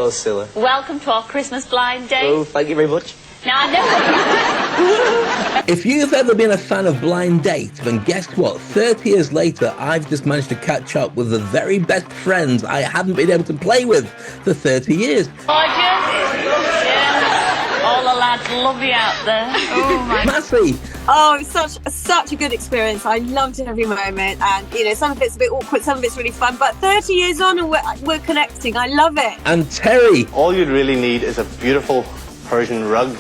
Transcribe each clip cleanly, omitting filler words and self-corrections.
Hello, Scylla. Welcome to our Christmas blind date. Oh, thank you very much. Now, I know. If you've ever been a fan of Blind Date, then guess what? 30 years later, I've just managed to catch up with the very best friends I haven't been able to play with for 30 years. Gorgeous. Yeah. All the lads love you out there. Oh, my. Massy. Oh, it was such a good experience. I loved every moment, and you know, some of it's a bit awkward, some of it's really fun. But 30 years on, and we're connecting. I love it. And Terry. All you'd really need is a beautiful Persian rug,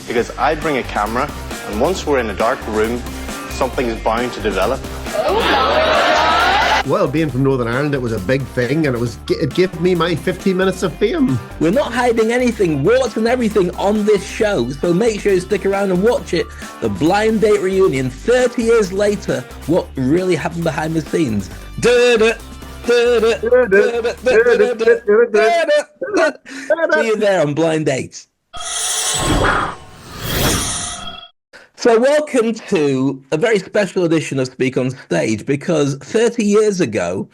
because I bring a camera, and once we're in a dark room, something's bound to develop. Well, being from Northern Ireland, it was a big thing, and it gave me my 15 minutes of fame. We're not hiding anything, warts and everything on this show, so make sure you stick around and watch it. The Blind Date reunion, 30 years later, what really happened behind the scenes. See you there on Blind Dates. So welcome to a very special edition of Speak on Stage, because 30 years ago,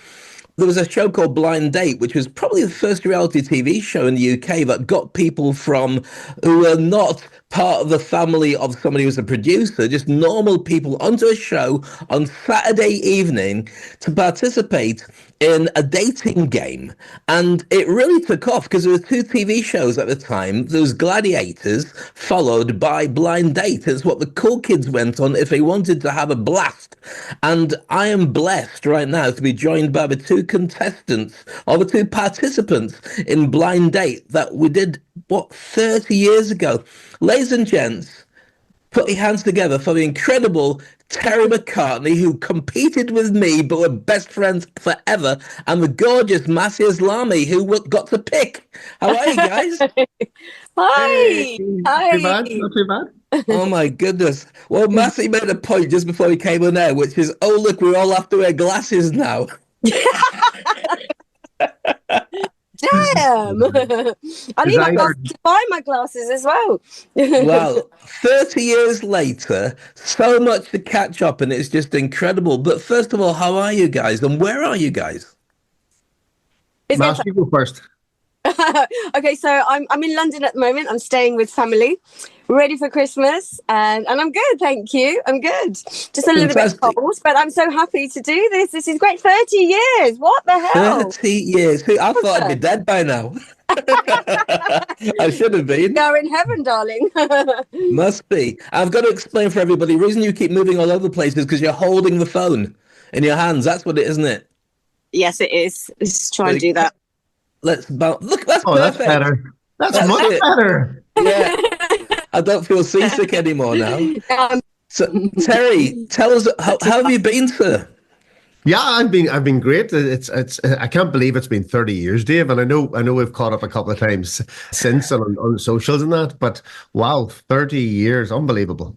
there was a show called Blind Date, which was probably the first reality TV show in the UK that got people from who were not part of the family of somebody who was a producer, just normal people, onto a show on Saturday evening to participate in a dating game. And it really took off because there were two TV shows at the time. There was Gladiators, followed by Blind Date. It's what the cool kids went on if they wanted to have a blast. And I am blessed right now to be joined by the two contestants, or the two participants in Blind Date that we did, 30 years ago. Ladies and gents, put your hands together for the incredible Terry McCartney, who competed with me but were best friends forever, and the gorgeous Massy Islami, who got to pick. How are you guys? Hi. Hi. Not too bad. Not too bad. Oh my goodness. Well, Massy made a point just before we came on air, which is, oh look, we all have to wear glasses now. Damn! I need to buy my glasses as well. Well, 30 years later, so much to catch up, and it's just incredible. But first of all, how are you guys, and where are you guys? Massy, you go first. Okay, so I'm in London at the moment. I'm staying with family, ready for Christmas, and I'm good, thank you. I'm good. Just a little bit cold, but I'm so happy to do this. This is great. 30 years. What the hell? 30 years. I thought I'd be dead by now. I should have been. You're in heaven, darling. Must be. I've got to explain for everybody. The reason you keep moving all over the place is because you're holding the phone in your hands. That's what it is, isn't it? Yes, it is. Let's try and do that. Look, that's perfect. That's better. That's much better. Yeah. I don't feel seasick anymore now. So, Terry, tell us, how have you been, sir? Yeah, I've been great. It's I can't believe it's been 30 years, Dave, and I know we've caught up a couple of times since on socials and that, but wow, 30 years, unbelievable.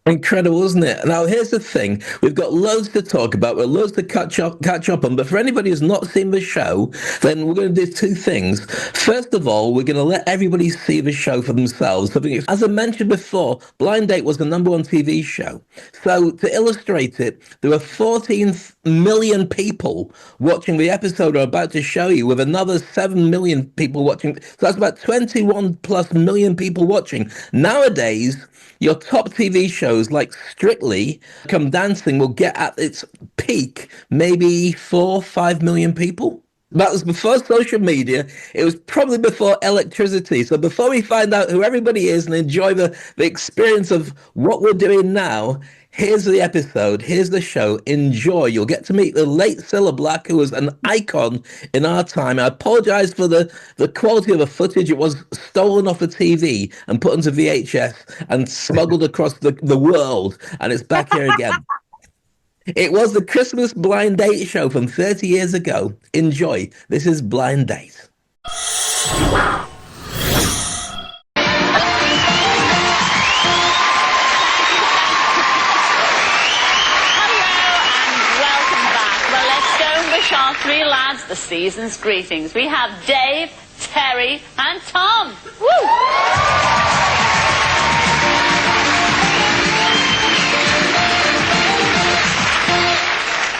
Incredible, isn't it? Now, here's the thing. We've got loads to talk about. We've loads to catch up on. But for anybody who's not seen the show, then we're going to do two things. First of all, we're going to let everybody see the show for themselves. As I mentioned before, Blind Date was the #1 TV show. So to illustrate it, there were 14 million people watching the episode I'm about to show you, with another 7 million people watching. So that's about 21 plus million people watching. Nowadays, your top TV shows like Strictly Come Dancing will get at its peak maybe 4-5 million people. That was before social media. It was probably before electricity. So before we find out who everybody is and enjoy the experience of what we're doing now, here's the episode. Here's the show. Enjoy. You'll get to meet the late Cilla Black, who was an icon in our time. I apologize for the quality of the footage. It was stolen off the TV and put into VHS and smuggled across the world. And it's back here again. It was the Christmas Blind Date show from 30 years ago. Enjoy. This is Blind Date. Our three lads, the season's greetings. We have Dave, Terry, and Tom. Woo!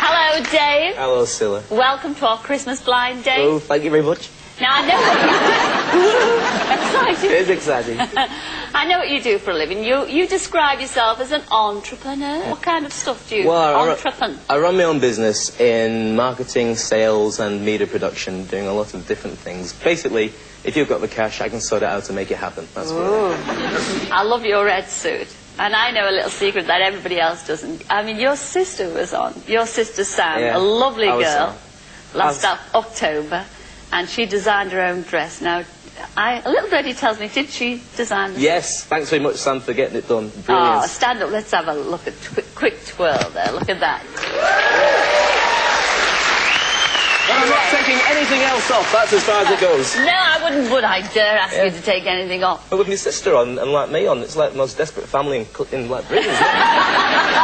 Hello, Dave. Hello, Scylla. Welcome to our Christmas blind date. Oh, thank you very much. Now, I know what you do. It is exciting. I know what you do for a living. You describe yourself as an entrepreneur. What kind of stuff do you entrepreneur? I run my own business in marketing, sales, and media production, doing a lot of different things. Basically, if you've got the cash, I can sort it out to make it happen. That's what I love your red suit. And I know a little secret that everybody else doesn't. I mean, your sister was on. Your sister Sam, Yeah, a lovely girl, last I October, and she designed her own dress. Now, a little birdie tells me, did she design the Yes, thanks very much, Sam, for getting it done. Oh, Brilliant. stand up. Let's have a look at quick twirl there. Look at that. Well, I'm not taking anything else off. That's as far as it goes. No, I wouldn't. Would I dare ask you to take anything off? But with my sister on and like me on, it's like the most desperate family in like Britain. Isn't it?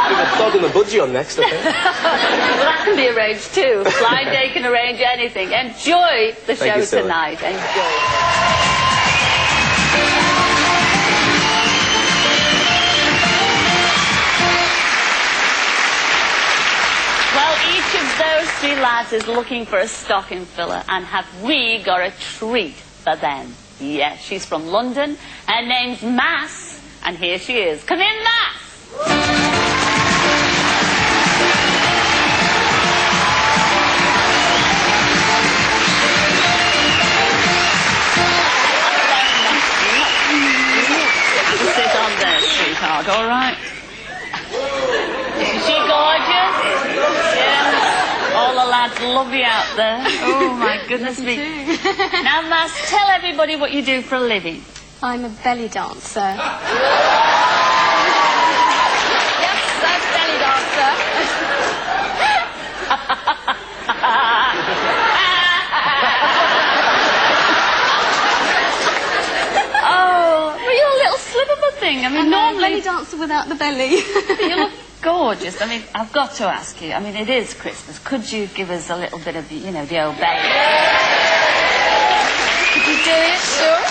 With a dog and the budgie on next, I think. Well, that can be arranged too. Blind Day can arrange anything. Enjoy the Thank show you, Sylvia. tonight. Enjoy. Well, each of those three lads is looking for a stocking filler, and have we got a treat for them? Yes, she's from London. Her name's Mass, and here she is. Come in, Mass! Sit on there, sweetheart, all right? Is she gorgeous? Yeah. All the lads love you out there. Oh, my goodness me. Now, Mass, tell everybody what you do for a living. I'm a belly dancer. Yes, I'm belly dancer. Oh, well, you're a little slip of a thing. I mean, I'm a normally... belly dancer without the belly. You look gorgeous. I mean, I've got to ask you. I mean, it is Christmas. Could you give us a little bit of, the, you know, the old belly? Could you do it? Sure.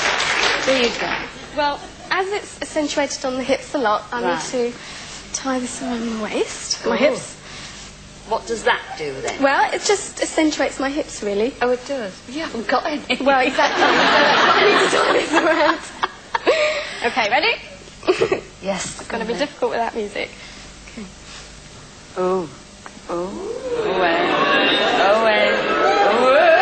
There you go. Well, as it's accentuated on the hips a lot, I Right. need to tie this around my waist, my hips. What does that do then? Well, it just accentuates my hips, really. Oh, it does. You haven't got any. Well, exactly. I need to tie this around. Okay, ready? Yes. It's going to be difficult without music. Oh. Oh. Away. Away.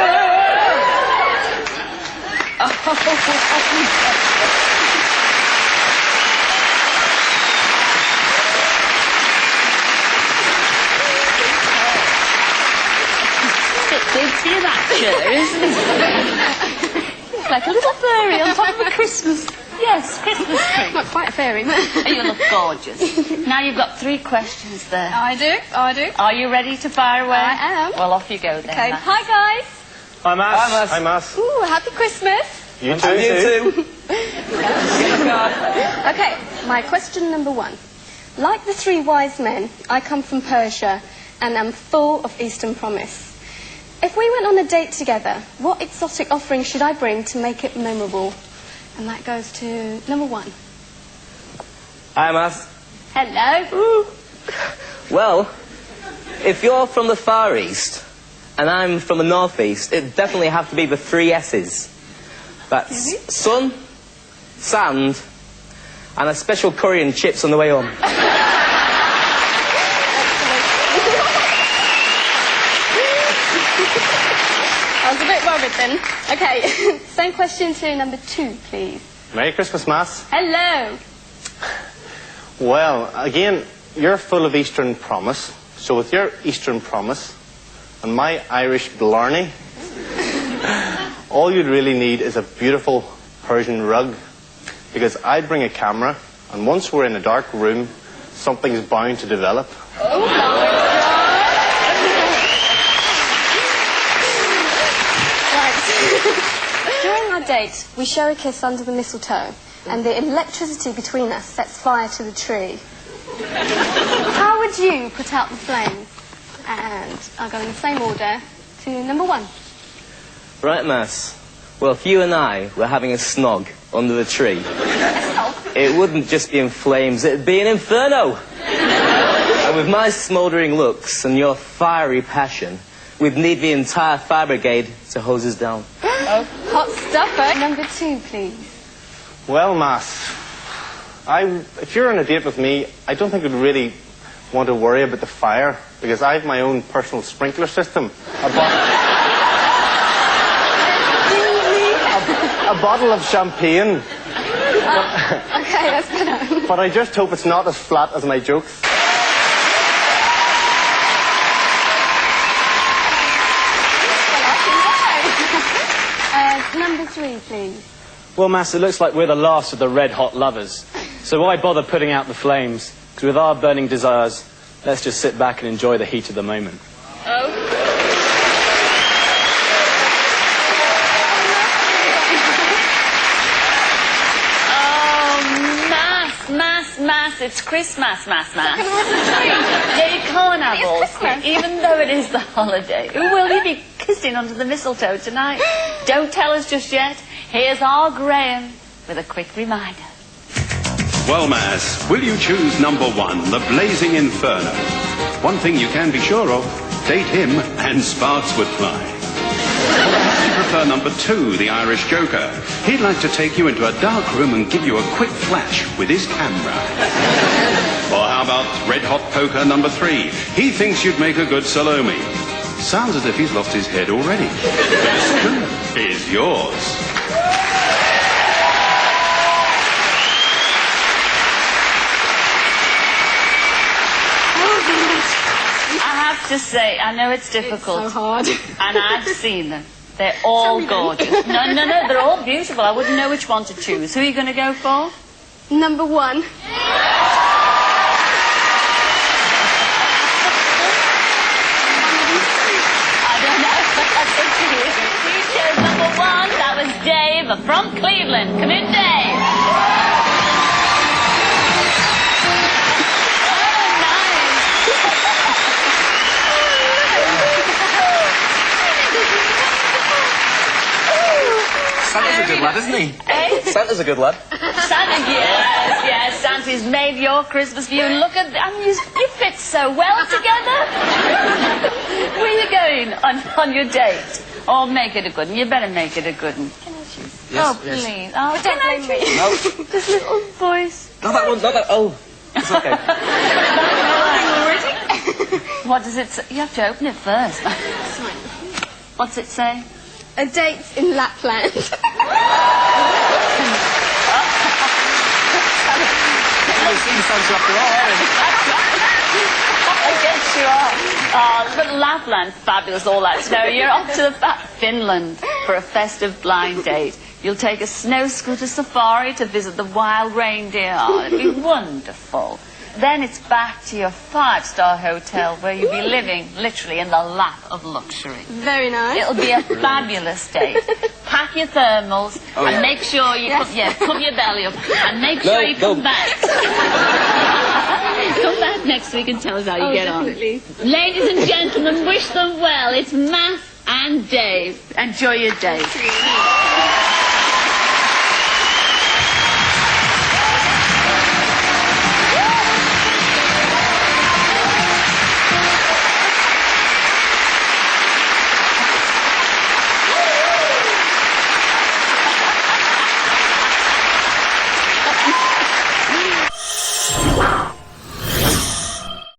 Big for your rapture, isn't it? It's like a little fairy on top of a Christmas. Yes, Christmas tree. Not quite a fairy, but... You look gorgeous. Now you've got 3 questions there. I do. Are you ready to fire away? I am. Well, off you go then. Okay, Mass. hi guys. Hi, Mass. Hi, Mass. Hi, Mass. Ooh, happy Christmas. You too. And you too. Okay, my question number 1. Like the 3 wise men, I come from Persia and am full of Eastern promise. If we went on a date together, what exotic offering should I bring to make it memorable? And that goes to number 1. Hi, Mass. Hello. Well, if you're from the Far East and I'm from the North East, it'd definitely have to be the 3 S's. That's sun, sand, and a special curry and chips on the way home. I was a bit worried then. Okay, same question to number 2, please. Merry Christmas, Mass. Hello. Well, again, you're full of Eastern promise. So with your Eastern promise and my Irish blarney, all you'd really need is a beautiful Persian rug. Because I'd bring a camera, and once we're in a dark room, something's bound to develop. Oh my God. Right. During our date, we share a kiss under the mistletoe, and the electricity between us sets fire to the tree. How would you put out the flames? And I'll go in the same order to number 1. Right, Mass. Well, if you and I were having a snog under the tree, it wouldn't just be in flames, it'd be an inferno. And with my smouldering looks and your fiery passion, we'd need the entire fire brigade to hose us down. Hot stuffer. Number 2, please. Well, Mass, if you're on a date with me, I don't think you'd really want to worry about the fire, because I have my own personal sprinkler system. A bottle of champagne. Okay, that's better. But I just hope it's not as flat as my jokes. Number 3, please. Well, Mass, it looks like we're the last of the red-hot lovers. So why bother putting out the flames? Because with our burning desires, let's just sit back and enjoy the heat of the moment. Mass, it's Christmas, Mass. Yeah, you can't have all Christmas, even though it is the holiday. Who will you be kissing under the mistletoe tonight? Don't tell us just yet. Here's our Graham with a quick reminder. Well, Mass, will you choose number 1, the blazing inferno? One thing you can be sure of, date him and sparks would fly. Or perhaps you prefer number 2, the Irish Joker. He'd like to take you into a dark room and give you a quick flash with his camera. Or how about red hot poker number 3? He thinks you'd make a good Salome. Sounds as if he's lost his head already. The decision is yours. I have to say, I know it's difficult. It's so hard. And I've seen them. They're all gorgeous. No, they're all beautiful. I wouldn't know which one to choose. Who are you going to go for? Number 1. I don't know. That's up to you. You chose number 1. That was Dave from Cleveland. Come in, Dave. Santa's a good lad, isn't he? Eh? Santa's a good lad. Santa, yes, Santa's made your Christmas for you. And look at you fit so well together. Where are you going on your date? Oh, make it a good one. You better make it a good one. Can I choose? Yes, Oh, yes. please. Oh, But can don't I blame me. choose? No, This little voice. not that one, not that. Oh, it's okay. What does it say? You have to open it first. What's it say? A date in Lapland. I guess you are. Oh, but Lapland, fabulous, all that snow. You're off to Finland for a festive blind date. You'll take a snow scooter safari to visit the wild reindeer. Oh, it'll be wonderful. Then it's back to your 5-star hotel where you'll be living literally in the lap of luxury. Very nice. It'll be a fabulous date. Pack your thermals and make sure you put your belly up and make sure you come back. Come back next week and tell us how you get definitely. on. Ladies and gentlemen, wish them well. It's Mass and Dave. Enjoy your day.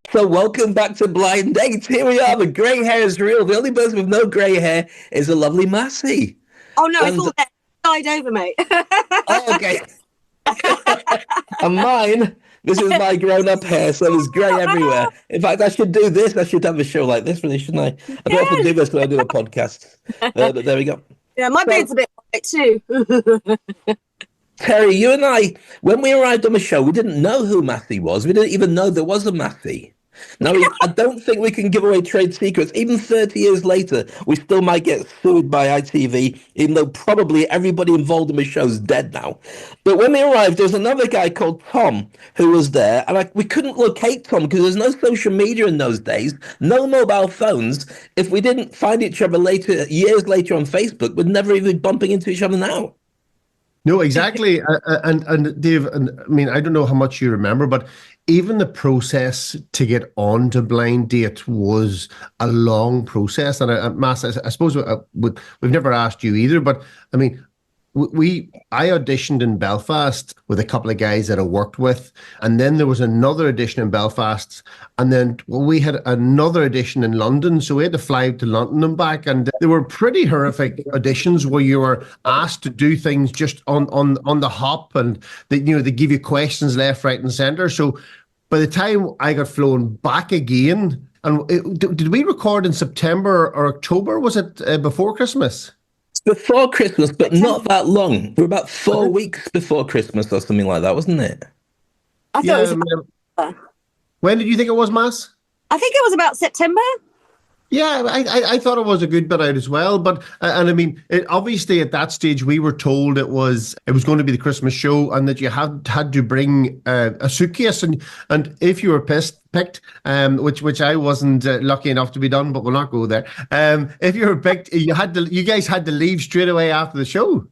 So welcome back to Blind Dates. Here we are. The grey hair is real. The only person with no grey hair is the lovely Massy. Oh no, it's all that died over, mate. Oh, okay. And mine, this is my grown-up hair, so there's grey everywhere. In fact, I should do this. I should have a show like this, really, shouldn't I? I don't often do this when I do a podcast. But there we go. Yeah, my beard's a bit white too. Terry, you and I, when we arrived on the show, we didn't know who Massy was. We didn't even know there was a Massy. Now, I don't think we can give away trade secrets. Even 30 years later, we still might get sued by ITV, even though probably everybody involved in the show is dead now. But when we arrived, there was another guy called Tom who was there, and we couldn't locate Tom because there's no social media in those days, no mobile phones. If we didn't find each other years later on Facebook, we'd never even be bumping into each other now. No, exactly. And Dave, and I mean, I don't know how much you remember, but even the process to get on to Blind Date was a long process. And Mass, I suppose we've never asked you either, but I mean, I auditioned in Belfast with a couple of guys that I worked with, and then there was another audition in Belfast, and then we had another audition in London, so we had to fly to London and back, and they were pretty horrific auditions where you were asked to do things just on the hop, and they give you questions left, right, and centre. So by the time I got flown back again, and did we record in September or October? Was it before Christmas? Before Christmas, but not that long. We're about 4 weeks before Christmas or something like that, wasn't it? I thought it was when did you think it was, Mass? I think it was about September. Yeah, I thought it was a good bit out as well, but and I mean, obviously at that stage we were told it was going to be the Christmas show, and that you had to bring a suitcase, and if you were picked, which I wasn't lucky enough to be done, but we'll not go there. If you were picked, you guys had to leave straight away after the show.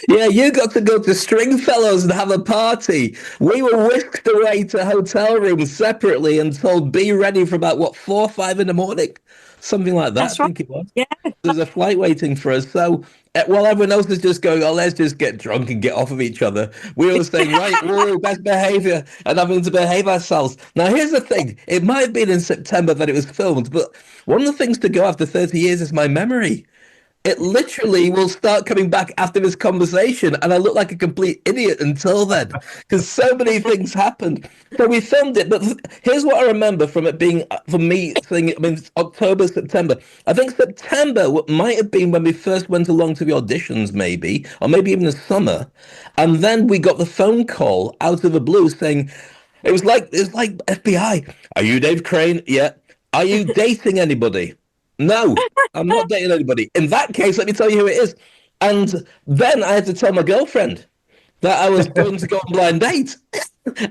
Yeah, you got to go to Stringfellows and have a party. We were whisked away to hotel rooms separately and told be ready for about 4 or 5 in the morning, something like that. That's right. I think it was. Yeah, there's a flight waiting for us. So while everyone else is just going, oh, let's just get drunk and get off of each other, we were saying, right, whoa, best behaviour, and having to behave ourselves. Now, here's the thing: it might have been in September that it was filmed, but one of the things to go after 30 years is my memory. It literally will start coming back after this conversation, and I look like a complete idiot until then, because so many things happened. So we filmed it, but here's what I remember from it being, for me, saying, I mean, October, September. I think September might have been when we first went along to the auditions, maybe, or maybe even the summer, and then we got the phone call out of the blue saying, it was like FBI. Are you Dave Crane? Yeah. Are you dating anybody? No, I'm not dating anybody. In that case, let me tell you who it is. And then I had to tell my girlfriend that I was going to go on Blind Date,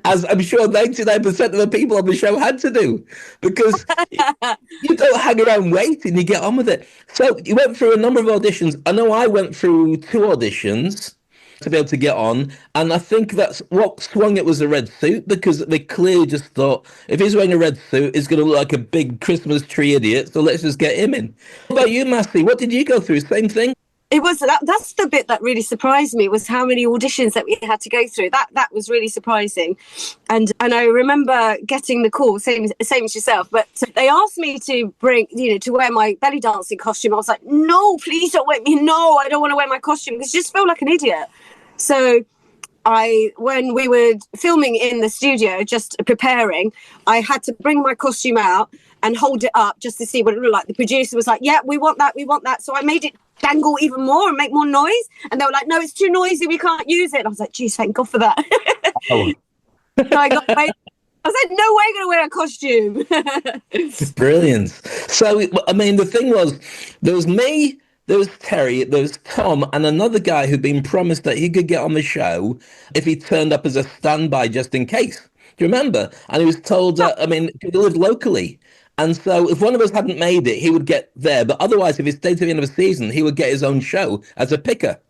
as I'm sure 99% of the people on the show had to do, because you don't hang around waiting, you get on with it. So you went through a number of auditions. I know I went through 2 auditions to be able to get on, and I think that's what swung it was a red suit, because they clearly just thought, if he's wearing a red suit, he's going to look like a big Christmas tree idiot, so let's just get him in. What about you, Massy? What did you go through? Same thing? It was that's the bit that really surprised me, was how many auditions that we had to go through. That was really surprising. And I remember getting the call, same as yourself, but they asked me to bring, to wear my belly dancing costume. I was like, no, please don't wear me. No, I don't want to wear my costume, because I just feel like an idiot. So when we were filming in the studio, just preparing, I had to bring my costume out and hold it up just to see what it looked like. The producer was like, yeah, we want that. So I made it dangle even more and make more noise. And they were like, no, it's too noisy, we can't use it. And I was like, geez, thank God for that. Oh. So I said, no way, I'm going to wear a costume. Brilliant. So, I mean, the thing was, there was me, there was Terry, there was Tom, and another guy who'd been promised that he could get on the show if he turned up as a standby just in case. Do you remember? And he was told, he lived locally. And so if one of us hadn't made it, he would get there. But otherwise, if he stayed to the end of the season, he would get his own show as a picker.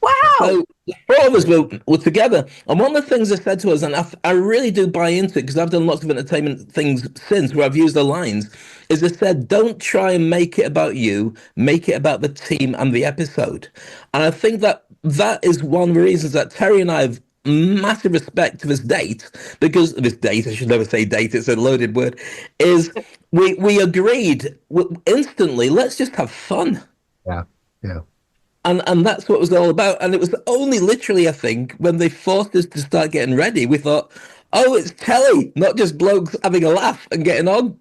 Wow. So the 4 of us were together. And one of the things they said to us, and I really do buy into it, because I've done lots of entertainment things since where I've used the lines, is they said, don't try and make it about you, make it about the team and the episode. And I think that is one of the reasons that Terry and I have massive respect to this date, because this date, I should never say date, it's a loaded word, is we agreed instantly, let's just have fun. Yeah. And that's what it was all about. And it was only literally, I think, when they forced us to start getting ready, we thought, oh, it's telly, not just blokes having a laugh and getting on.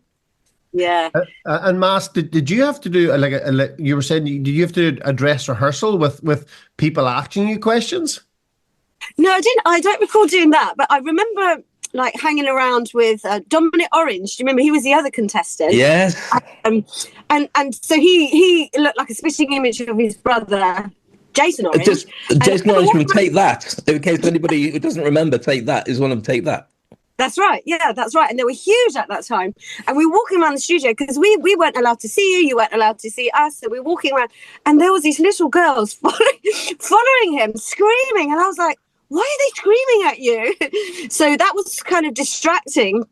Yeah. And Mass, did you have to do, like you were saying, did you have to address rehearsal with people asking you questions? No, I didn't. I don't recall doing that, but I remember like hanging around with Dominic Orange. Do you remember? He was the other contestant. Yes. And so he looked like a spitting image of his brother, Jason Orange. Jason Orange from Take That. In case anybody who doesn't remember, Take That is one of Take That. That's right. Yeah, that's right. And they were huge at that time. And we were walking around the studio because we weren't allowed to see you weren't allowed to see us. So we were walking around, and there was these little girls following him, screaming. And I was like, why are they screaming at you? So that was kind of distracting.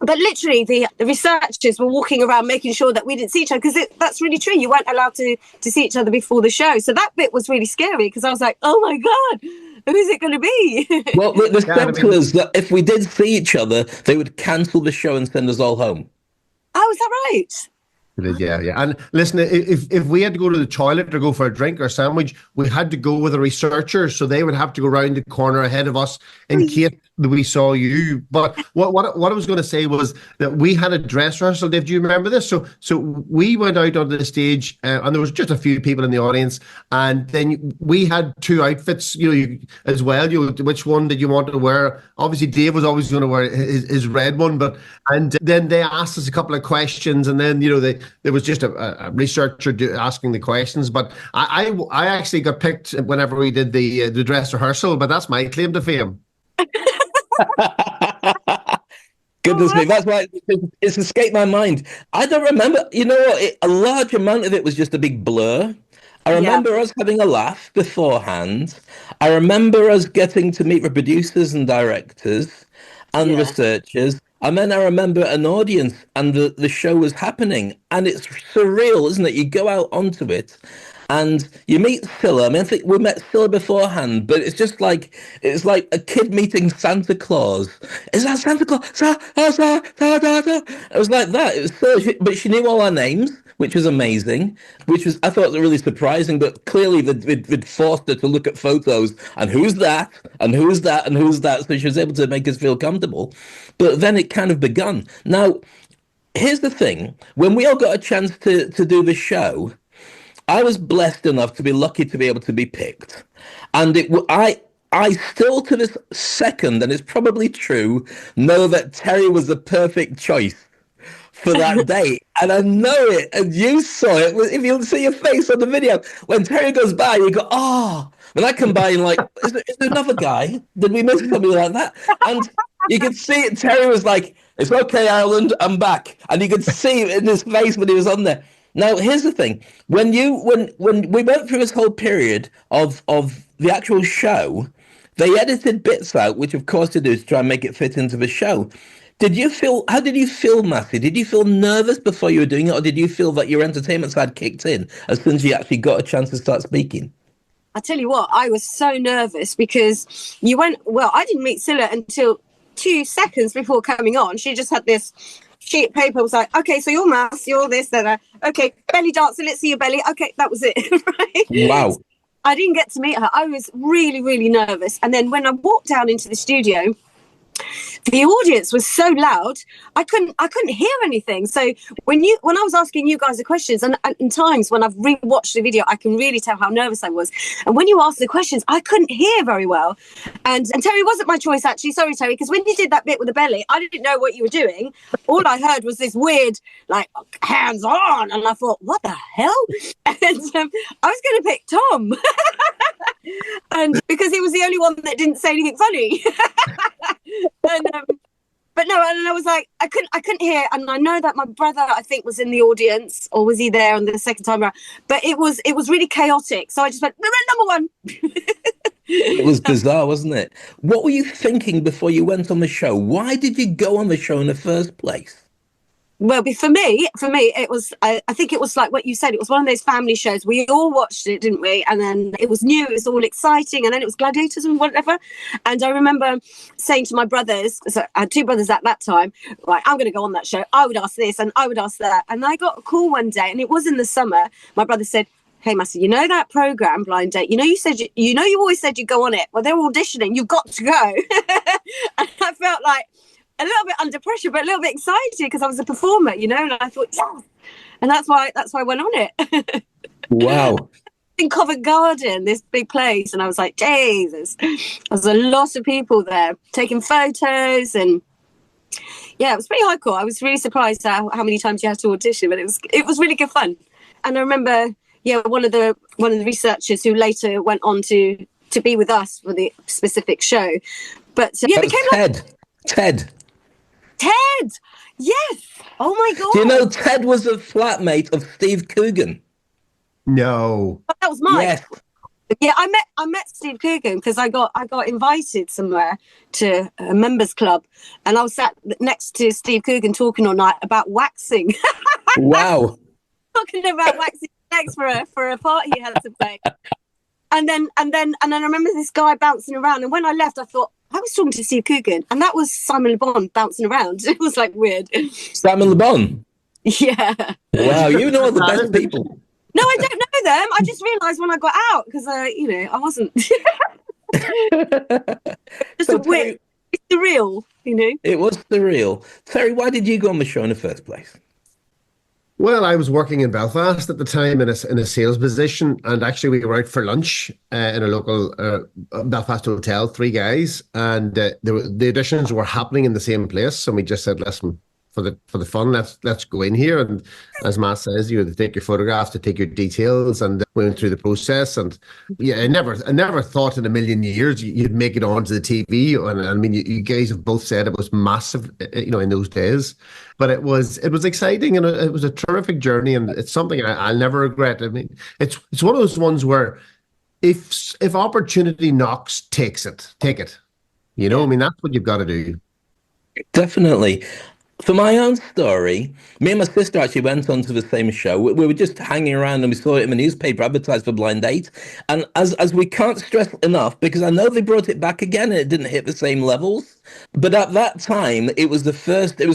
But literally, the researchers were walking around making sure that we didn't see each other, because that's really true. You weren't allowed to see each other before the show. So that bit was really scary, because I was like, oh my God, who is it going to be? Well, they said to us that if we did see each other, they would cancel the show and send us all home. Oh, is that right? Yeah, yeah. And listen, if we had to go to the toilet or go for a drink or a sandwich, we had to go with a researcher, so they would have to go around the corner ahead of us in case we saw you. But what I was going to say was that we had a dress rehearsal. Dave, do you remember this? So we went out onto the stage, and there was just a few people in the audience, and then we had two outfits, as well. Which one did you want to wear? Obviously, Dave was always going to wear his red one, and then they asked us a couple of questions, and then there was just a researcher asking the questions. But I actually got picked whenever we did the dress rehearsal, but that's my claim to fame. Goodness me, that's why it's escaped my mind. I don't remember. You know what? A large amount of it was just a big blur. I remember us having a laugh beforehand. I remember us getting to meet the producers and directors and researchers. And then I remember an audience, and the show was happening. And it's surreal, isn't it? You go out onto it and you meet Scylla. I mean, I think we met Scylla beforehand, but it's like a kid meeting Santa Claus. Is that Santa Claus? It was like that. It was but she knew all our names, which was amazing, I thought was really surprising, but clearly they'd forced her to look at photos and who's that, and who's that, and who's that, so she was able to make us feel comfortable. But then it kind of begun. Now, here's the thing. When we all got a chance to do the show, I was blessed enough to be lucky to be able to be picked. And I still to this second, and it's probably true, know that Terry was the perfect choice for that day. And I know it, and you saw it. If you'll see your face on the video, when Terry goes by, you go, oh. And I come by and like, is there another guy? Did we miss something like that? And you could see it. Terry was like, it's okay, Ireland, I'm back. And you could see it in his face when he was on there. Now, here's the thing. When we went through this whole period of the actual show, they edited bits out, which of course they do to try and make it fit into the show. How did you feel, Massy? Did you feel nervous before you were doing it, or did you feel that your entertainment side kicked in as soon as you actually got a chance to start speaking? I tell you what, I was so nervous because I didn't meet Scylla until 2 seconds before coming on. She just had this sheet of paper. Was like, okay, so you're Mass, you're this, that. Okay, belly dancer, let's see your belly. Okay, that was it. Right? Wow. I didn't get to meet her. I was really, really nervous. And then when I walked down into the studio, the audience was so loud, I couldn't hear anything. So when I was asking you guys the questions, and times when I've rewatched the video, I can really tell how nervous I was. And when you asked the questions, I couldn't hear very well. And Terry wasn't my choice, actually. Sorry, Terry, because when you did that bit with the belly, I didn't know what you were doing. All I heard was this weird, like, hands on. And I thought, what the hell? And I was going to pick Tom. And because he was the only one that didn't say anything funny. But no, and I was like, I couldn't hear, and I know that my brother, I think, was in the audience, or was he there on the second time around? But it was really chaotic. So I just went, number one. It was bizarre, wasn't it? What were you thinking before you went on the show? Why did you go on the show in the first place? Well, for me, it was, I think it was like what you said, it was one of those family shows. We all watched it, didn't we? And then it was new, it was all exciting, and then it was gladiators and whatever. And I remember saying to my brothers, so I had 2 brothers at that time, right, I'm going to go on that show. I would ask this and I would ask that. And I got a call one day, and it was in the summer. My brother said, hey, Massy, you know that program, Blind Date? You always said you'd go on it. Well, they're auditioning. You've got to go. And I felt like a little bit under pressure, but a little bit excited because I was a performer, and I thought, yes. And that's why I went on it. Wow. In Covent Garden, this big place, and I was like, Jesus. There's a lot of people there taking photos, and yeah, it was pretty hardcore. I was really surprised at how many times you had to audition, but it was really good fun. And I remember, one of the researchers who later went on to be with us for the specific show. But it became Ted. Ted! Yes! Oh my God! Do you know Ted was a flatmate of Steve Coogan? No. That was Mike. Yes. Yeah, I met Steve Coogan because I got invited somewhere to a members club, and I was sat next to Steve Coogan talking all night about waxing. Wow. Talking about waxing next for a party he had to play. And then I remember this guy bouncing around, and when I left, I thought I was talking to Steve Coogan, and that was Simon Le Bon bouncing around. It was like weird. Simon Le Bon. Yeah. Wow, you know all the best people. No, I don't know them. I just realised when I got out because I wasn't. Just So a weird. It's surreal, It was surreal. Terry, why did you go on the show in the first place? Well, I was working in Belfast at the time in a sales position, and actually we were out for lunch in a local Belfast hotel, 3 guys, and the auditions were happening in the same place, and we just said, listen, for the fun, let's go in here, and as Matt says, you take your photographs, to take your details, and we went through the process, and yeah, I never thought in a million years you'd make it onto the TV, and I mean, you guys have both said it was massive, in those days. But it was exciting, and it was a terrific journey, and it's something I'll never regret. I mean, it's one of those ones where if opportunity knocks, take it. I mean, that's what you've got to do. Definitely. For my own story, me and my sister actually went on to the same show. We were just hanging around and we saw it in the newspaper advertised for Blind Date. And as we can't stress enough, because I know they brought it back again and it didn't hit the same levels. But at that time, it was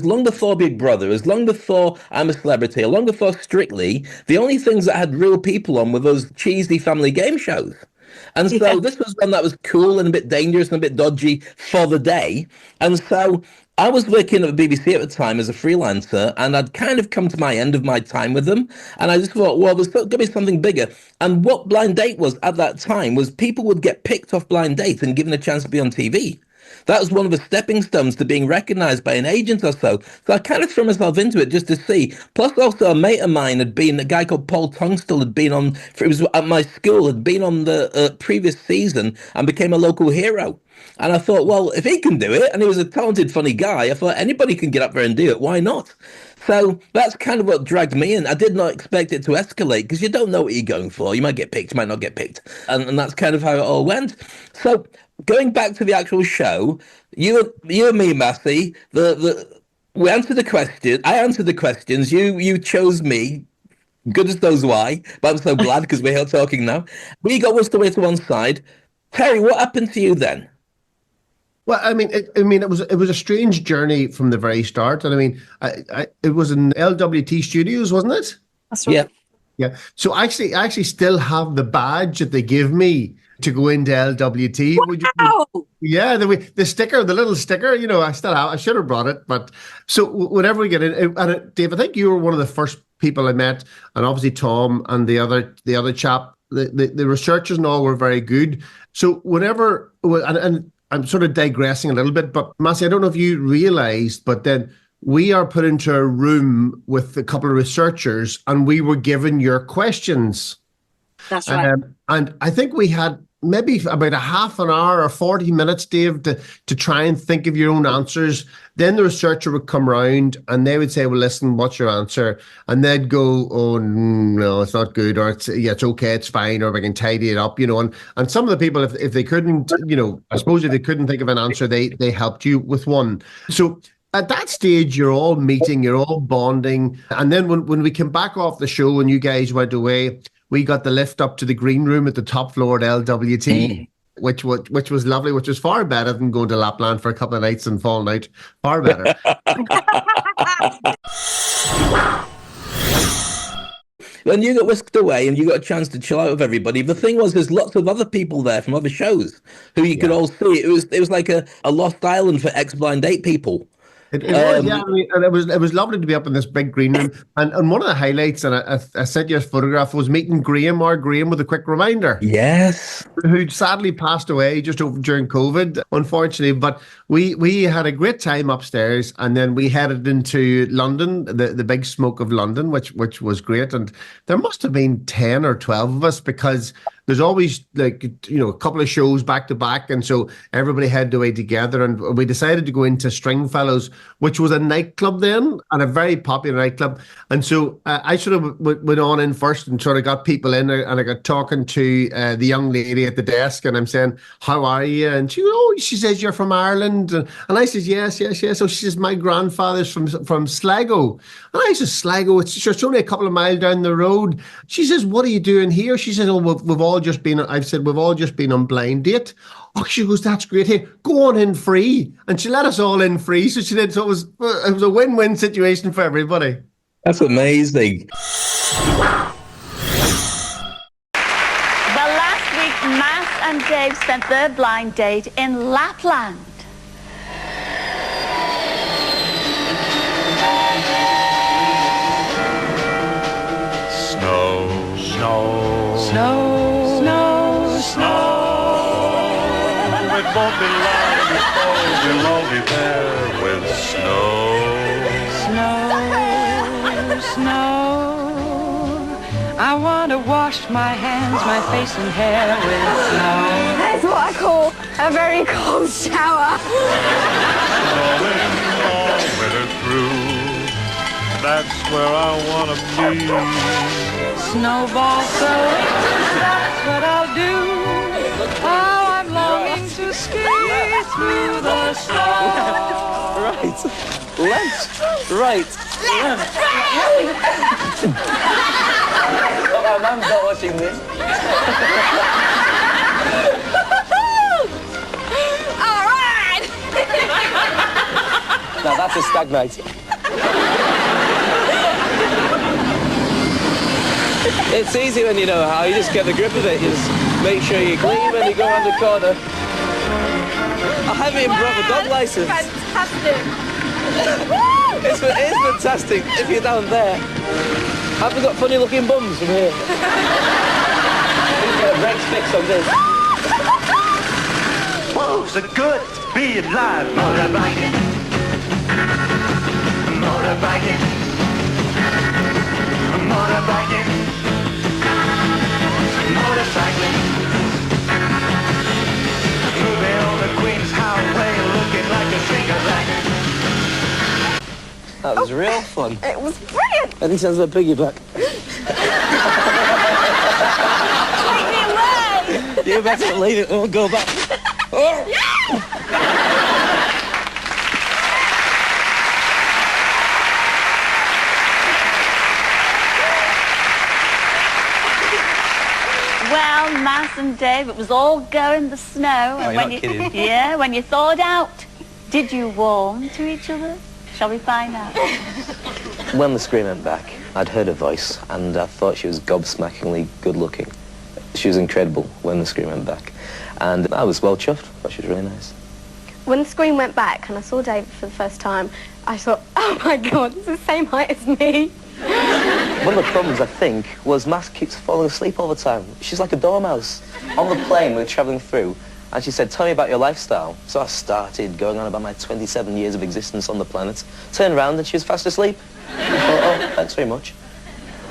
long before Big Brother, it was long before I'm a Celebrity, long before Strictly. The only things that had real people on were those cheesy family game shows. And so this was one that was cool and a bit dangerous and a bit dodgy for the day. And so I was working at the BBC at the time as a freelancer, and I'd kind of come to my end of my time with them. And I just thought, well, there's going to be something bigger. And what Blind Date was at that time was people would get picked off Blind Date and given a chance to be on TV. That was one of the stepping stones to being recognised by an agent or so. So I kind of threw myself into it just to see. Plus, also, a mate of mine a guy called Paul Tunstall had been on, it was at my school, had been on the previous season and became a local hero. And I thought, well, if he can do it, and he was a talented, funny guy, I thought anybody can get up there and do it. Why not? So that's kind of what dragged me in. I did not expect it to escalate because you don't know what you're going for. You might get picked, you might not get picked. And that's kind of how it all went. So going back to the actual show, you and me, Massy, we answered the question. I answered the questions. You chose me. Goodness knows why, but I'm so glad because we're here talking now. We got us away to one side. Terry, what happened to you then? Well, it was a strange journey from the very start, and I mean, it was in LWT Studios, wasn't it? That's right. Yeah. So I actually still have the badge that they give me to go into LWT. Wow. Yeah, the sticker, the little sticker. I still have. I should have brought it, but so whenever we get in, and Dave, I think you were one of the first people I met, and obviously Tom and the other chap. The researchers and all were very good. So whenever and I'm sort of digressing a little bit, but Massy, I don't know if you realised, but then we are put into a room with a couple of researchers and we were given your questions. That's right. And I think we had maybe about a half an hour or 40 minutes, Dave, to try and think of your own answers. Then the researcher would come round and they would say, well, listen, what's your answer? And they'd go, oh, no, it's not good, or it's okay, it's fine, or we can tidy it up, and some of the people, if they couldn't, I suppose if they couldn't think of an answer, they helped you with one. So at that stage, you're all meeting, you're all bonding. And then when we came back off the show and you guys went away, we got the lift up to the green room at the top floor at LWT, which was lovely, which was far better than going to Lapland for a couple of nights and falling out. Far better. When you got whisked away and you got a chance to chill out with everybody, the thing was there's lots of other people there from other shows who you could all see. It was like a lost island for ex-Blind Date people. It was, yeah. And it was lovely to be up in this big green room. And one of the highlights, and I sent you a photograph, was meeting Graham with a quick reminder. Yes. Who sadly passed away just during COVID, unfortunately. But we had a great time upstairs, and then we headed into London, the big smoke of London, which was great. And there must have been 10 or 12 of us because there's always like, you know, a couple of shows back to back, and so everybody headed away together, and we decided to go into Stringfellows, which was a nightclub then, and a very popular nightclub. And so I sort of went on in first and sort of got people in, and I got talking to the young lady at the desk, and I'm saying, "How are you?" And she says, "You're from Ireland," and I says, "Yes." So she says, "My grandfather's from Sligo," and I says, "Sligo? It's only a couple of miles down the road." She says, "What are you doing here?" She says, "Oh, we've all just been." I've said, "We've all just been on blind date." Oh, she goes, "That's great. Hey, go on in free," and she let us all in free. So she did. So it was a win-win situation for everybody. That's amazing. Last week, Mass and Dave spent their blind date in Lapland. Snow, snow, Snow, snow, snow. it won't be long before we'll all be there with snow. Snow, snow. I want to wash my hands, my face and hair with snow. That's what I call a very cold shower. Snowing all winter through, that's where I want to be. Snowball throwing, that's what I'll do. Oh, I'm longing to ski through the snow. Right, left, right, left. Oh, my mum's not watching this. All right. Now that's a stag night. It's easy when you know how. You just get the grip of it. You just make sure you clean when you go around the corner. I haven't even brought the dog license. Fantastic. It is fantastic if you're down there. Have we got funny looking bums from here? Get a Rex fix on this. Whoa, so good to be alive. Motorbiking, motorbiking, motorbiking, motorcycling. Moving on the Queen's Highway, looking like a single racket. That was real fun. It was brilliant. I think sounds like a piggyback. Take me away. You better leave it. We'll go back. Oh. Well, Mass and Dave, it was all go in the snow. Oh, you're not kidding. Yeah, when you thawed out, did you warm to each other? Shall we find out? When the screen went back, I'd heard her voice, and I thought she was gobsmackingly good looking. She was incredible when the screen went back. And I was well chuffed. I thought she was really nice. When the screen went back and I saw David for the first time, I thought, oh my God, it's the same height as me. One of the problems, I think, was Mass keeps falling asleep all the time. She's like a dormouse. On the plane we were travelling through, and she said, "Tell me about your lifestyle." So I started going on about my 27 years of existence on the planet. Turned around and she was fast asleep. I thought, oh, thanks very much.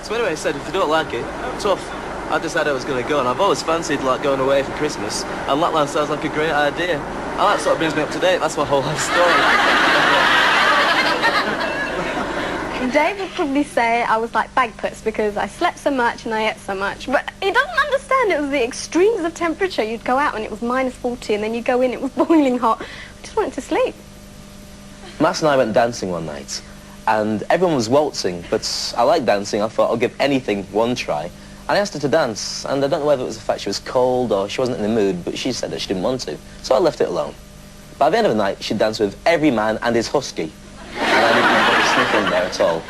So anyway, I said, if you don't like it, tough. I decided I was going to go, and I've always fancied like going away for Christmas, and Lapland sounds like a great idea. And that sort of brings me up to date. That's my whole life story. Dave would probably say I was like bagputs because I slept so much and I ate so much. But he doesn't understand it was the extremes of temperature. You'd go out and it was -40, and then you go in, it was boiling hot. I just wanted to sleep. Mass and I went dancing one night, and everyone was waltzing, but I like dancing. I thought I'll give anything one try. And I asked her to dance, and I don't know whether it was the fact she was cold or she wasn't in the mood, but she said that she didn't want to. So I left it alone. By the end of the night, she danced with every man and his husky. And I didn't put a sniff in there at all.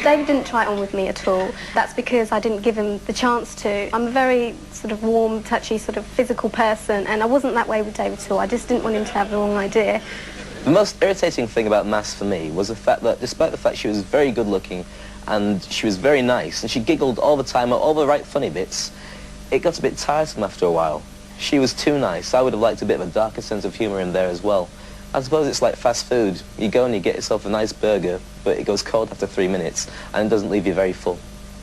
David didn't try it on with me at all. That's because I didn't give him the chance to. I'm a very sort of warm, touchy, sort of physical person, and I wasn't that way with David at all. I just didn't want him to have the wrong idea. The most irritating thing about Mass for me was the fact that despite the fact she was very good looking and she was very nice and she giggled all the time at all the right funny bits, it got a bit tiresome after a while. She was too nice. I would have liked a bit of a darker sense of humour in there as well. I suppose it's like fast food. You go and you get yourself a nice burger, but it goes cold after 3 minutes and it doesn't leave you very full.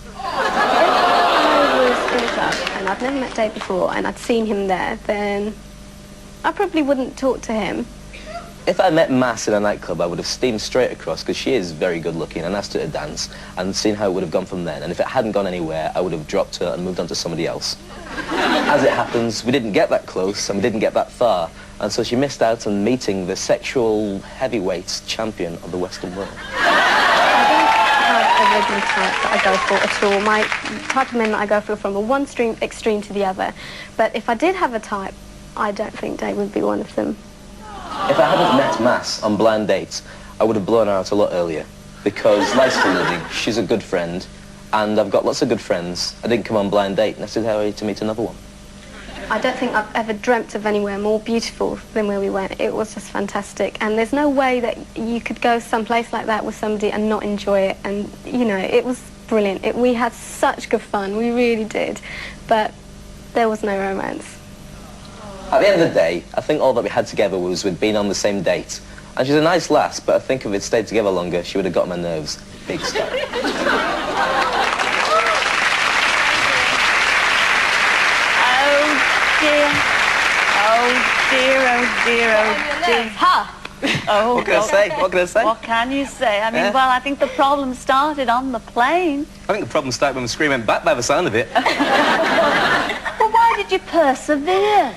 If I was going to club and I'd never met Dave before and I'd seen him there, then I probably wouldn't talk to him. If I met Mass in a nightclub, I would have steamed straight across, because she is very good looking, and asked her to dance, and seen how it would have gone from then. And if it hadn't gone anywhere, I would have dropped her and moved on to somebody else. As it happens, we didn't get that close, and we didn't get that far, and so she missed out on meeting the sexual heavyweight champion of the Western world. I don't have a regular type that I go for at all. My type of men that I go for from the one extreme to the other. But if I did have a type, I don't think Dave would be one of them. If I hadn't met Mass on blind dates, I would have blown her out a lot earlier. Because life's for living, she's a good friend, and I've got lots of good friends. I didn't come on blind date necessarily to meet another one. I don't think I've ever dreamt of anywhere more beautiful than where we went. It was just fantastic, and there's no way that you could go someplace like that with somebody and not enjoy it. And, you know, it was brilliant. We had such good fun, we really did, but there was no romance. At the end of the day, I think all that we had together was we'd been on the same date. And she's a nice lass, but I think if we'd stayed together longer, she would have got on my nerves. Big style. Oh dear. Oh dear, oh dear, oh dear. Ha! Oh, What can I say? What can I say? What can you say? I mean, Yeah. well, I think the problem started on the plane. I think the problem started when the scream went back by the sound of it. Well, why did you persevere?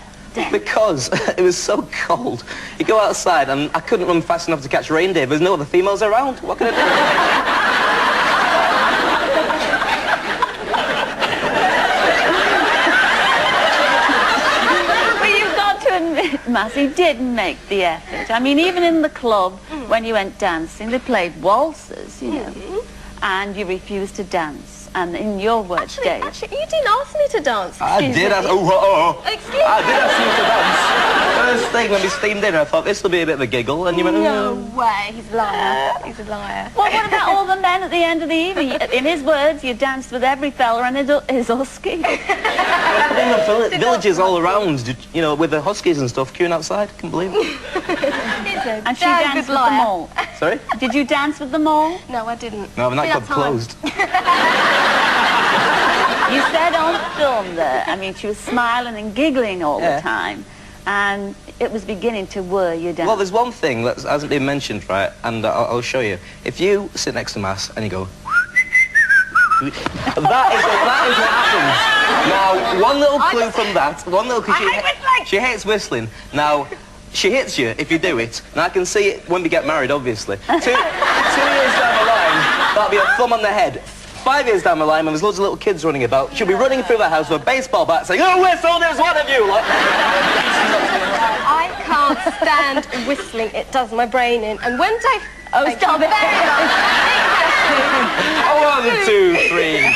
Because it was so cold. You go outside and I couldn't run fast enough to catch reindeer. There's no other females around. What can I do? Well, you've got to admit, Massy did make the effort. I mean, even in the club, when you went dancing, they played waltzes, you know, and you refused to dance. And in your words, Dave... Actually, you didn't ask me to dance. I did ask... Excuse me. I did ask you to dance. First thing when we steamed in, I thought this will be a bit of a giggle, and you went... No way, he's a liar. He's a liar. Well, what about all the men at the end of the evening? In his words, you danced with every fella and his husky. In the villages all around, you know, with the huskies and stuff queuing outside. Can't believe it. And she danced with them all. Sorry? Did you dance with them all? No, I didn't. No, the nightclub closed. You said on film there, I mean, she was smiling and giggling all the time, and it was beginning to whir you down. Well, there's one thing that hasn't been mentioned, right, and I'll show you. If you sit next to Mass and you go... that is what happens. Now, one little clue from that, she hates whistling. Now, she hits you if you do it, and I can see it when we get married, obviously. 2 years down the line, that'll be a thumb on the head. 5 years down the line, when there's loads of little kids running about, she'll be running through the house with a baseball bat saying, "Oh, whistle, there's one of you!" Like. I can't stand whistling. It does my brain in. And when Dave... Oh, stop it. 1, 2, 3.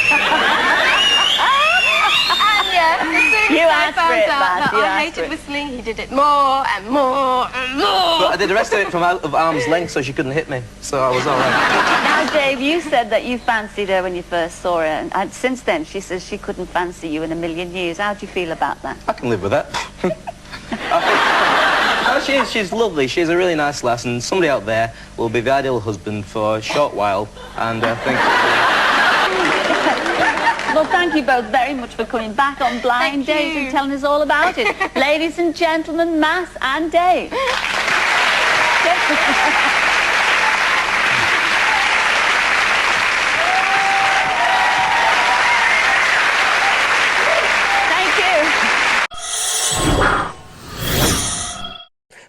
You asked for it, that you I asked hated for it. whistling. He did it more and more and more. But I did the rest of it from out of arm's length so she couldn't hit me, so I was all right. Now, Dave, you said that you fancied her when you first saw her, and since then she says she couldn't fancy you in a million years. How do you feel about that? I can live with that. She's lovely. She's a really nice lass, and somebody out there will be the ideal husband for a short while, and I think... Well, thank you both very much for coming back on Blind Date and telling us all about it. Ladies and gentlemen, Mass and Dave.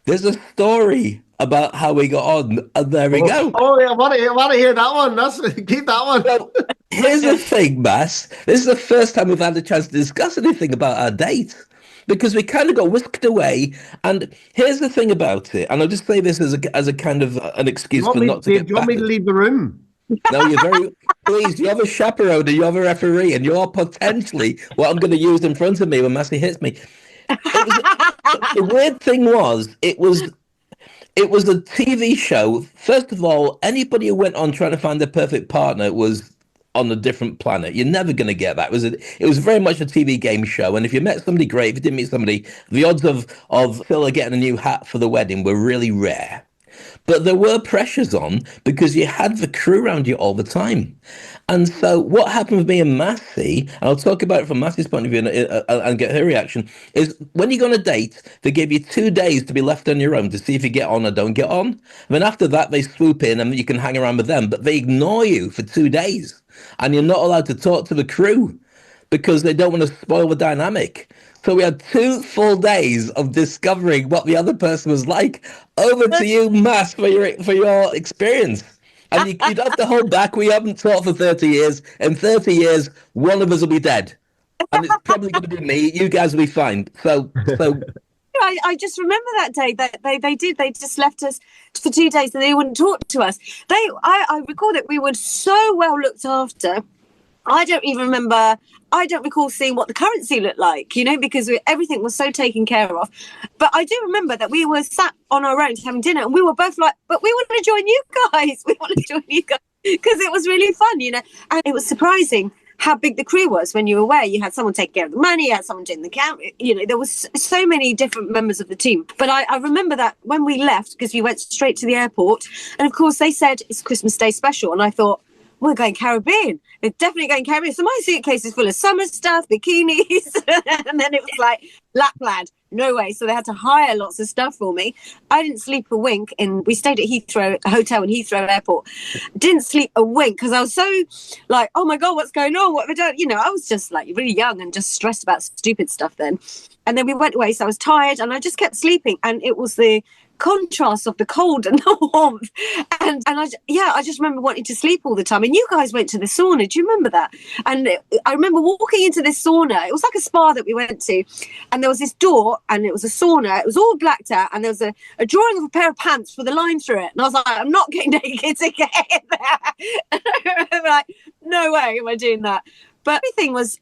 There's a story about how we got on, and there we go. Oh, yeah, I want to hear that one. Keep that one. Well, here's the thing, Mass. This is the first time we've had a chance to discuss anything about our date, because we kind of got whisked away. And here's the thing about it, and I'll just say this as a kind of an excuse for not to get Do you want me to leave the room? No, you're very pleased. You have a chaperone and you have a referee, and you're potentially what I'm going to use in front of me when Massy hits me. The weird thing was, it was a TV show. First of all, anybody who went on trying to find their perfect partner was on a different planet. You're never going to get that. It was very much a TV game show. And if you met somebody, great. If you didn't meet somebody, the odds of Phil getting a new hat for the wedding were really rare. But there were pressures on because you had the crew around you all the time. And so what happened with me and Massy, and I'll talk about it from Massy's point of view and get her reaction, is when you go on a date, they give you 2 days to be left on your own to see if you get on or don't get on. And then after that, they swoop in and you can hang around with them, but they ignore you for 2 days. And you're not allowed to talk to the crew because they don't want to spoil the dynamic. So we had 2 full days of discovering what the other person was like. Over to you, Mass, for your experience. And you'd have to hold back. We haven't taught for 30 years. In 30 years, one of us will be dead. And it's probably going to be me. You guys will be fine. So I just remember that day that they just left us for 2 days and they wouldn't talk to us. I recall that we were so well looked after. I don't recall seeing what the currency looked like, because everything was so taken care of. But I do remember that we were sat on our own having dinner and we were both like, but we want to join you guys. We want to join you guys because it was really fun, and it was surprising how big the crew was when you were away. You had someone taking care of the money, you had someone doing the count, there was so many different members of the team. But I remember that when we left, because we went straight to the airport, and of course they said it's Christmas Day special, and I thought, we're going Caribbean. We're definitely going Caribbean. So my suitcase is full of summer stuff, bikinis, and then it was like Lapland. No way. So they had to hire lots of stuff for me. I didn't sleep a wink. We stayed at Heathrow, a hotel in Heathrow Airport. Didn't sleep a wink because I was so like, oh my God, what's going on? What have I done? I was just like really young and just stressed about stupid stuff then. And then we went away. So I was tired and I just kept sleeping. And it was the contrast of the cold and the warmth, and I just remember wanting to sleep all the time. And you guys went to the sauna, do you remember that? And I remember walking into this sauna. It was like a spa that we went to, and there was this door and it was a sauna. It was all blacked out and there was a drawing of a pair of pants with a line through it, and I was like, I'm not getting naked to get in there. And I remember like, no way am I doing that. But everything was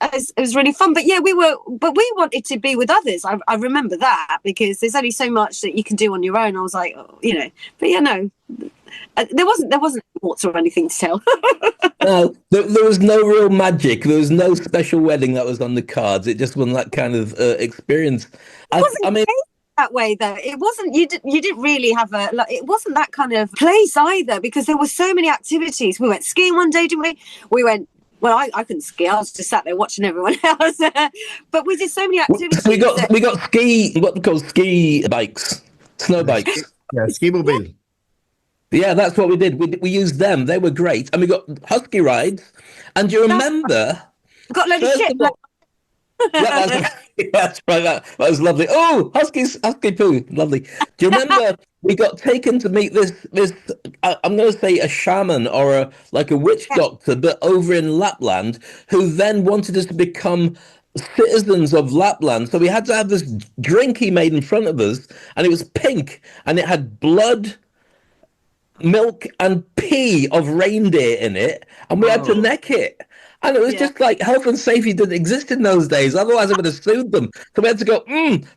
really fun. But yeah, we wanted to be with others. I remember that because there's only so much that you can do on your own. I was like, but yeah, no, there wasn't thoughts or anything to tell. No, there was no real magic. There was no special wedding that was on the cards. It just wasn't that kind of experience. I mean. That way though, it wasn't. You didn't really have it wasn't that kind of place either, because there were so many activities. We went skiing one day, didn't we? We went. Well, I couldn't ski. I was just sat there watching everyone else. But we did so many activities. We got what we call ski bikes, snow bikes. Yeah, ski mobile. Yeah, that's what we did. We used them. They were great, and we got husky rides. And do you remember? Got a load of shit. That's right. That was lovely. Oh, husky poo, lovely. Do you remember we got taken to meet this? I'm going to say a shaman or a witch doctor, but over in Lapland, who then wanted us to become citizens of Lapland. So we had to have this drink he made in front of us, and it was pink, and it had blood, milk, and pee of reindeer in it, and we had to neck it. And it was just like health and safety didn't exist in those days. Otherwise, I would have sued them. So we had to go,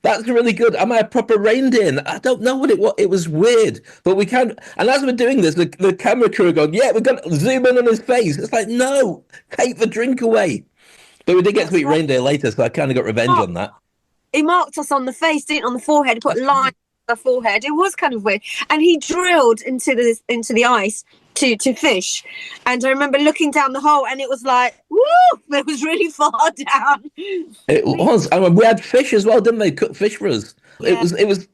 that's really good. Am I a proper reindeer? And I don't know what it was. It was weird. But we can't. And as we're doing this, the camera crew are going, yeah, we're going to zoom in on his face. It's like, no, take the drink away. But we did get to eat reindeer later, so I kind of got revenge on that. He marked us on the face, didn't on the forehead. He put a line on the forehead. It was kind of weird. And he drilled into the ice to fish, and I remember looking down the hole, and it was like, woo! It was really far down. It was. I mean, we had fish as well, didn't they? Cooked fish for us. Yeah. It was.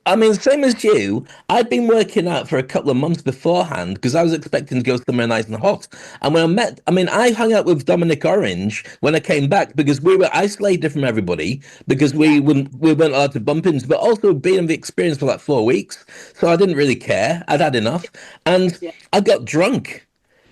I mean, same as you. I'd been working out for a couple of months beforehand because I was expecting to go somewhere nice and hot. And when I hung out with Dominic Orange when I came back because we were isolated from everybody because we weren't allowed to bump into, but also being in the experience for like 4 weeks. So I didn't really care. I'd had enough, and I got drunk.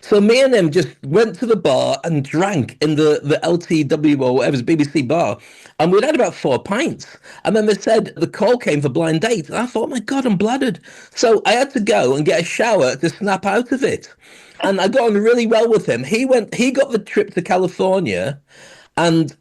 So me and him just went to the bar and drank in the LTW or whatever, BBC bar. And we'd had about 4 pints. And then they said the call came for blind date. And I thought, oh my God, I'm bladdered. So I had to go and get a shower to snap out of it. And I got on really well with him. He got the trip to California, and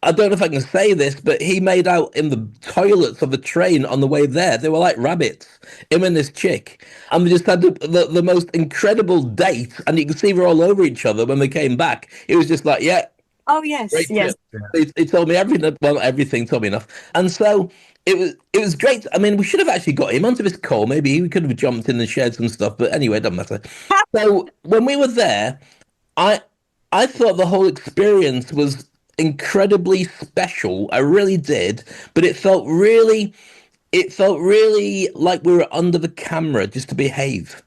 I don't know if I can say this, but he made out in the toilets of the train on the way there. They were like rabbits, him and this chick. And we just had the most incredible date. And you can see we're all over each other when we came back. It was just like, yeah, Oh yes, Great yes. trip. He told me everything. Well, not everything, told me enough. And so it was great. I mean, we should have actually got him onto this call. Maybe he could have jumped in and shared some stuff. But anyway, it doesn't matter. So when we were there, I I thought the whole experience was incredibly special. I really did, but it felt really like we were under the camera just to behave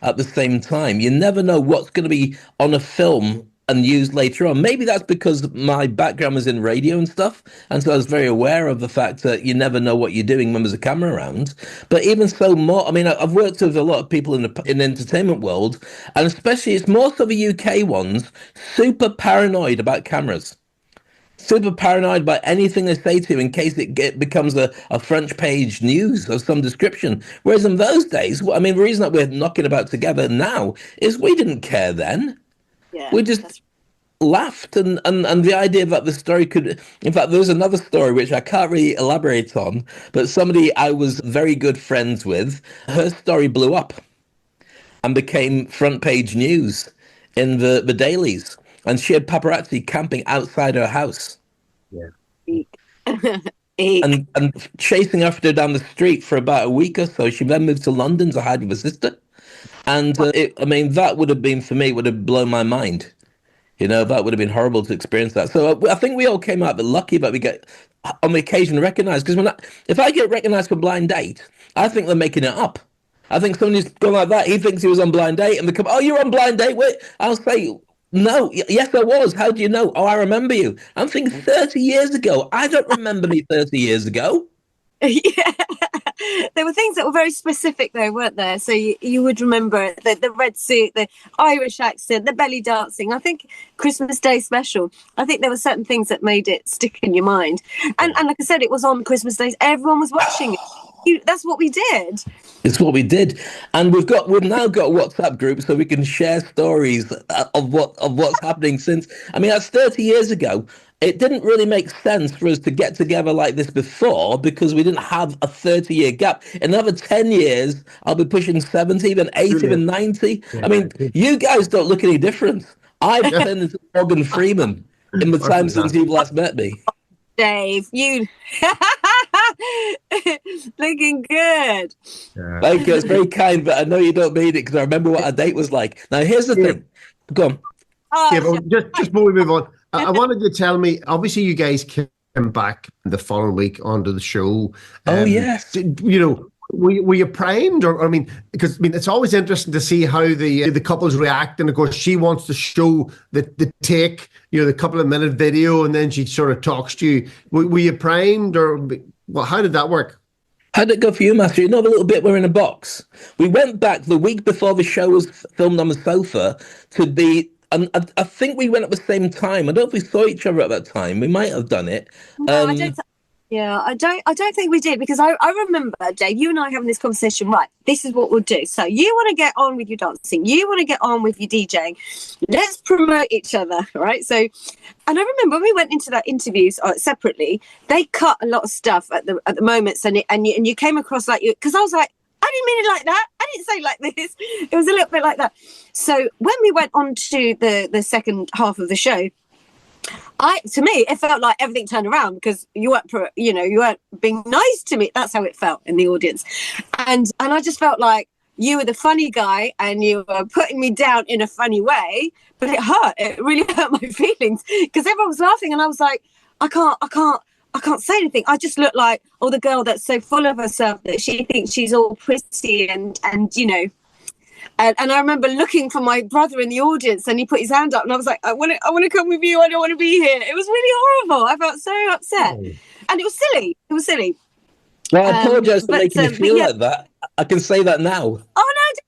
at the same time. You never know what's going to be on a film and used later on. Maybe that's because my background was in radio and stuff, and so I was very aware of the fact that you never know what you're doing when there's a camera around. But even so, more. I mean, I've worked with a lot of people in the entertainment world, and especially it's more so the UK ones, super paranoid about cameras, super paranoid about anything they say to you in case becomes a front page news of some description. Whereas in those days, I mean, the reason that we're knocking about together now is we didn't care then. Yeah, We just laughed, and the idea that the story could, in fact, there's another story which I can't really elaborate on, but somebody I was very good friends with, her story blew up and became front page news in the dailies, and she had paparazzi camping outside her house. Yeah. And chasing after her down the street for about a week or so. She then moved to London to hide with her sister. And I mean, that would have been, for me, would have blown my mind. You know, that would have been horrible to experience that. So I think we all came out a bit lucky that we get, on the occasion, recognised. Because if I get recognised for Blind Date, I think they're making it up. I think somebody's gone like that. He thinks he was on Blind Date, and they come, "Oh, you're on Blind Date." Wait, I'll say, "No, yes, I was. How do you know?" "Oh, I remember you." I'm thinking 30 years ago. I don't remember me 30 years ago. Yeah. There were things that were very specific though, weren't there? So you would remember the red suit, the Irish accent, the belly dancing. I think Christmas Day special, I think there were certain things that made it stick in your mind. And like I said, it was on Christmas Days. Everyone was watching it. That's what we did. It's what we did, and we've now got a WhatsApp group so we can share stories of what's happening since. I mean, that's 30 years ago. It didn't really make sense for us to get together like this before because we didn't have a 30-year gap. In another 10 years, I'll be pushing 70, then 80, then 90. Yeah, I mean, you guys don't look any different. I've turned into Morgan Freeman in the time since you've last met me. Dave, you looking good. Yeah. Thank you. It's very kind, but I know you don't mean it because I remember what our date was like. Now, here's the thing. Go on. Yeah, but just before we move on, I wanted you to tell me, obviously you guys came back the following week onto the show. Oh, yes. You know, were you primed? Or, I mean, because it's always interesting to see how the couples react. And of course, she wants to show the take, the couple of minute video, and then she sort of talks to you. Were you primed, or well, how did that work? How did it go for you, Massy? You know the little bit we're in a box? We went back the week before the show was filmed on the sofa to the... And I think we went at the same time. I don't know if we saw each other at that time. We might have done it. No, I don't. I don't think we did, because I remember, Dave, you and I having this conversation. Right, this is what we'll do. So you want to get on with your dancing. You want to get on with your DJing. Let's promote each other, right? So, and I remember when we went into that interviews separately, they cut a lot of stuff at the moments, and you came across like you, because I was like, I didn't mean it like that. I didn't say it like this. It was a little bit like that. So when we went on to the second half of the show, to me, it felt like everything turned around, because you weren't being nice to me. That's how it felt in the audience. And I just felt like you were the funny guy and you were putting me down in a funny way, but it hurt. It really hurt my feelings, because everyone was laughing and I was like, I can't say anything. I just look like, the girl that's so full of herself that she thinks she's all pretty and And I remember looking for my brother in the audience, and he put his hand up, and I was like, I want to come with you. I don't want to be here. It was really horrible. I felt so upset. And it was silly. It was silly. Well, I apologise for making you feel like that. I can say that now. Oh, no.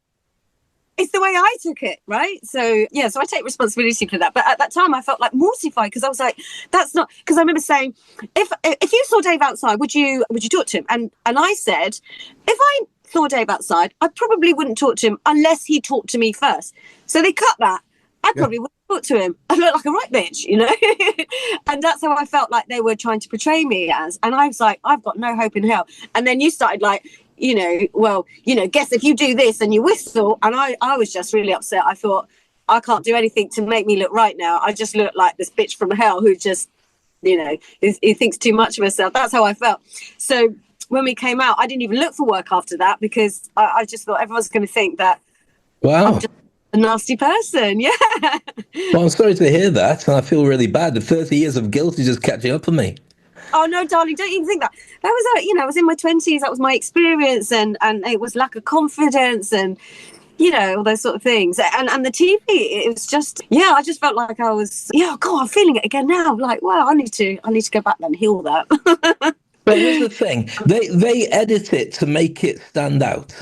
It's the way I took it, right? So, yeah, so I take responsibility for that. But at that time, I felt like mortified, because I was like, that's not... Because I remember saying, if you saw Dave outside, would you talk to him? And I said, if I saw Dave outside, I probably wouldn't talk to him unless he talked to me first. So they cut that. I probably wouldn't talk to him. I look like a right bitch, And that's how I felt like they were trying to portray me as. And I was like, I've got no hope in hell. And then you started like, guess if you do this and you whistle. And I was just really upset. I thought, I can't do anything to make me look right now. I just look like this bitch from hell who just, he thinks too much of herself. That's how I felt. So when we came out, I didn't even look for work after that because I just thought everyone's going to think that I'm just a nasty person. Yeah. Well, I'm sorry to hear that, and I feel really bad. The 30 years of guilt is just catching up on me. Oh no, darling, don't even think that. That was I was in my 20s. That was my experience, and it was lack of confidence, and all those sort of things. And the TV, it was just, I just felt like I was, God, I'm feeling it again now. Like, well, I need to go back and heal that. But here's the thing: they edit it to make it stand out,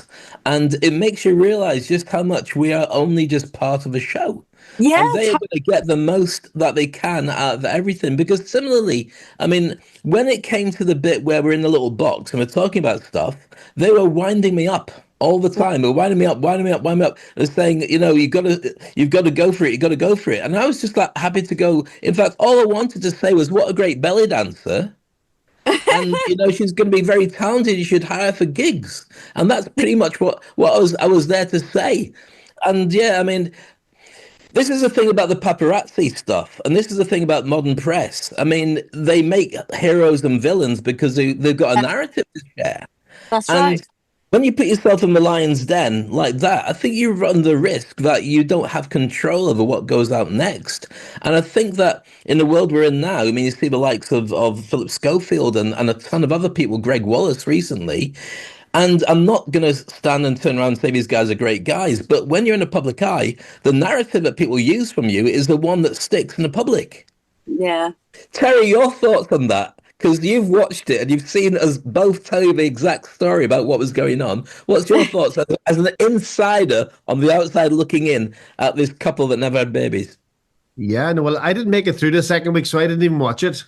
and it makes you realise just how much we are only just part of a show. Yeah, and they are going to get the most that they can out of everything. Because similarly, I mean, when it came to the bit where we're in the little box and we're talking about stuff, they were winding me up all the time. They're winding me up. They're saying, you've got to go for it. You've got to go for it. And I was just like happy to go. In fact, all I wanted to say was, what a great belly dancer. And she's going to be very talented. You should hire for gigs. And that's pretty much what I was there to say. And yeah, I mean, this is the thing about the paparazzi stuff, and this is the thing about modern press. I mean, they make heroes and villains because they've got a narrative to share. That's right. When you put yourself in the lion's den like that, I think you run the risk that you don't have control over what goes out next. And I think that in the world we're in now, I mean, you see the likes of Philip Schofield and a ton of other people, Greg Wallace recently. And I'm not going to stand and turn around and say these guys are great guys, but when you're in the public eye, the narrative that people use from you is the one that sticks in the public. Yeah. Terry, your thoughts on that? Because you've watched it and you've seen us both tell you the exact story about what was going on. What's your thoughts as an insider on the outside looking in at this couple that never had babies? Yeah, no, well, I didn't make it through the second week, so I didn't even watch it.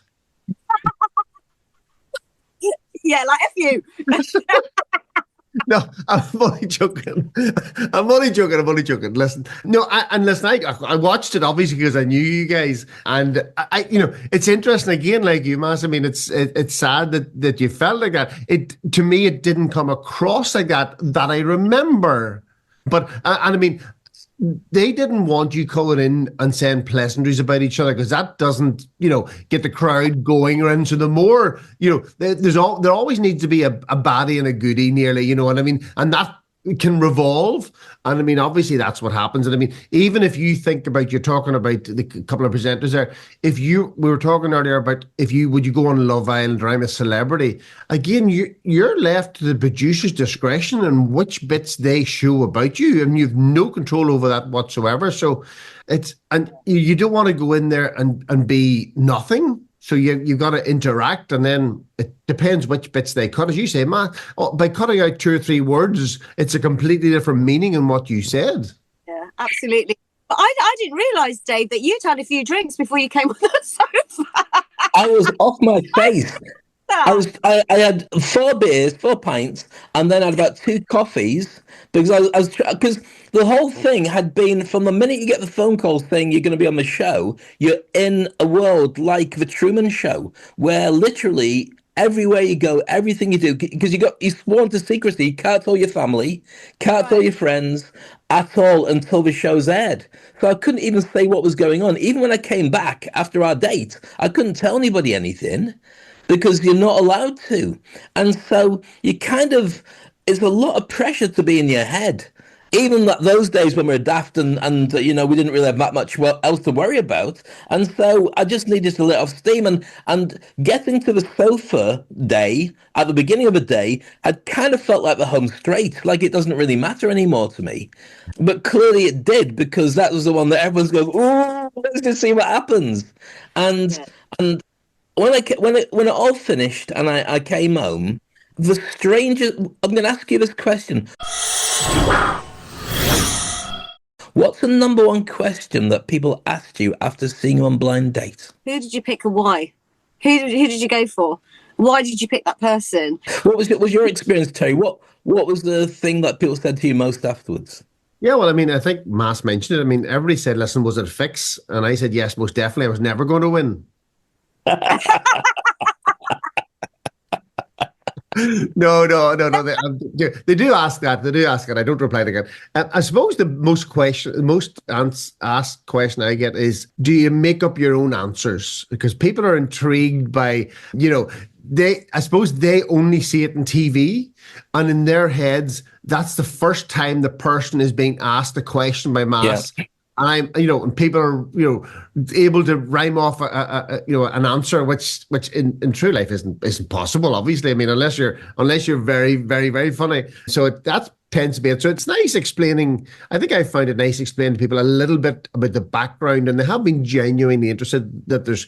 Yeah, like F you. No, I'm only joking. I'm only joking. Listen, no, I watched it obviously because I knew you guys, and I it's interesting again, like you, Mass. I mean, it's sad that you felt like that. To me, it didn't come across like that I remember, but and I mean, they didn't want you calling in and saying pleasantries about each other because that doesn't, get the crowd going around. So the more, there always needs to be a baddie and a goodie nearly, you know what I mean? And that can revolve. And I mean, obviously that's what happens. And I mean, even if you think about, you're talking about the couple of presenters there, we were talking earlier about would you go on Love Island or I'm a Celebrity? Again, you're left to the producer's discretion and which bits they show about you, and you've no control over that whatsoever. So and you don't want to go in there and be nothing. So you've got to interact, and then it depends which bits they cut. As you say, Matt, by cutting out 2 or 3 words, it's a completely different meaning in what you said. Yeah, absolutely. But I didn't realise, Dave, that you'd had a few drinks before you came on the sofa. I was off my face. I had 4 beers, 4 pints, and then I had about 2 coffees because because the whole thing had been from the minute you get the phone call saying you're going to be on the show, you're in a world like the Truman Show where literally everywhere you go, everything you do, because you're sworn to secrecy, you can't tell your family, can't tell your friends at all until the show's aired. So I couldn't even say what was going on. Even when I came back after our date, I couldn't tell anybody anything, because you're not allowed to. And so it's a lot of pressure to be in your head. Even those days when we were daft and we didn't really have that much else to worry about. And so I just needed to let off steam. And getting to the sofa day, at the beginning of the day, had kind of felt like the home straight, like it doesn't really matter anymore to me. But clearly it did, because that was the one that everyone's going, oh, let's just see what happens. And when it all finished and I came home, I'm going to ask you this question. What's the number one question that people asked you after seeing you on Blind Date? Who did you pick and why? Who did you go for? Why did you pick that person? What was your experience, Terry? What was the thing that people said to you most afterwards? Yeah, well, I mean, I think Mass mentioned it. I mean, everybody said, listen, was it a fix? And I said, yes, most definitely. I was never going to win. No. They do ask that. They do ask it. I don't reply to it. I suppose the most asked question I get is, do you make up your own answers? Because people are intrigued by, I suppose they only see it in TV, and in their heads, that's the first time the person is being asked a question by Mass. Yeah. And people are, able to rhyme off an answer, which in true life isn't possible. Obviously, I mean, unless you're very, very, very funny. So that tends to be it. So it's nice explaining. I think I found it nice explaining to people a little bit about the background, and they have been genuinely interested. That there's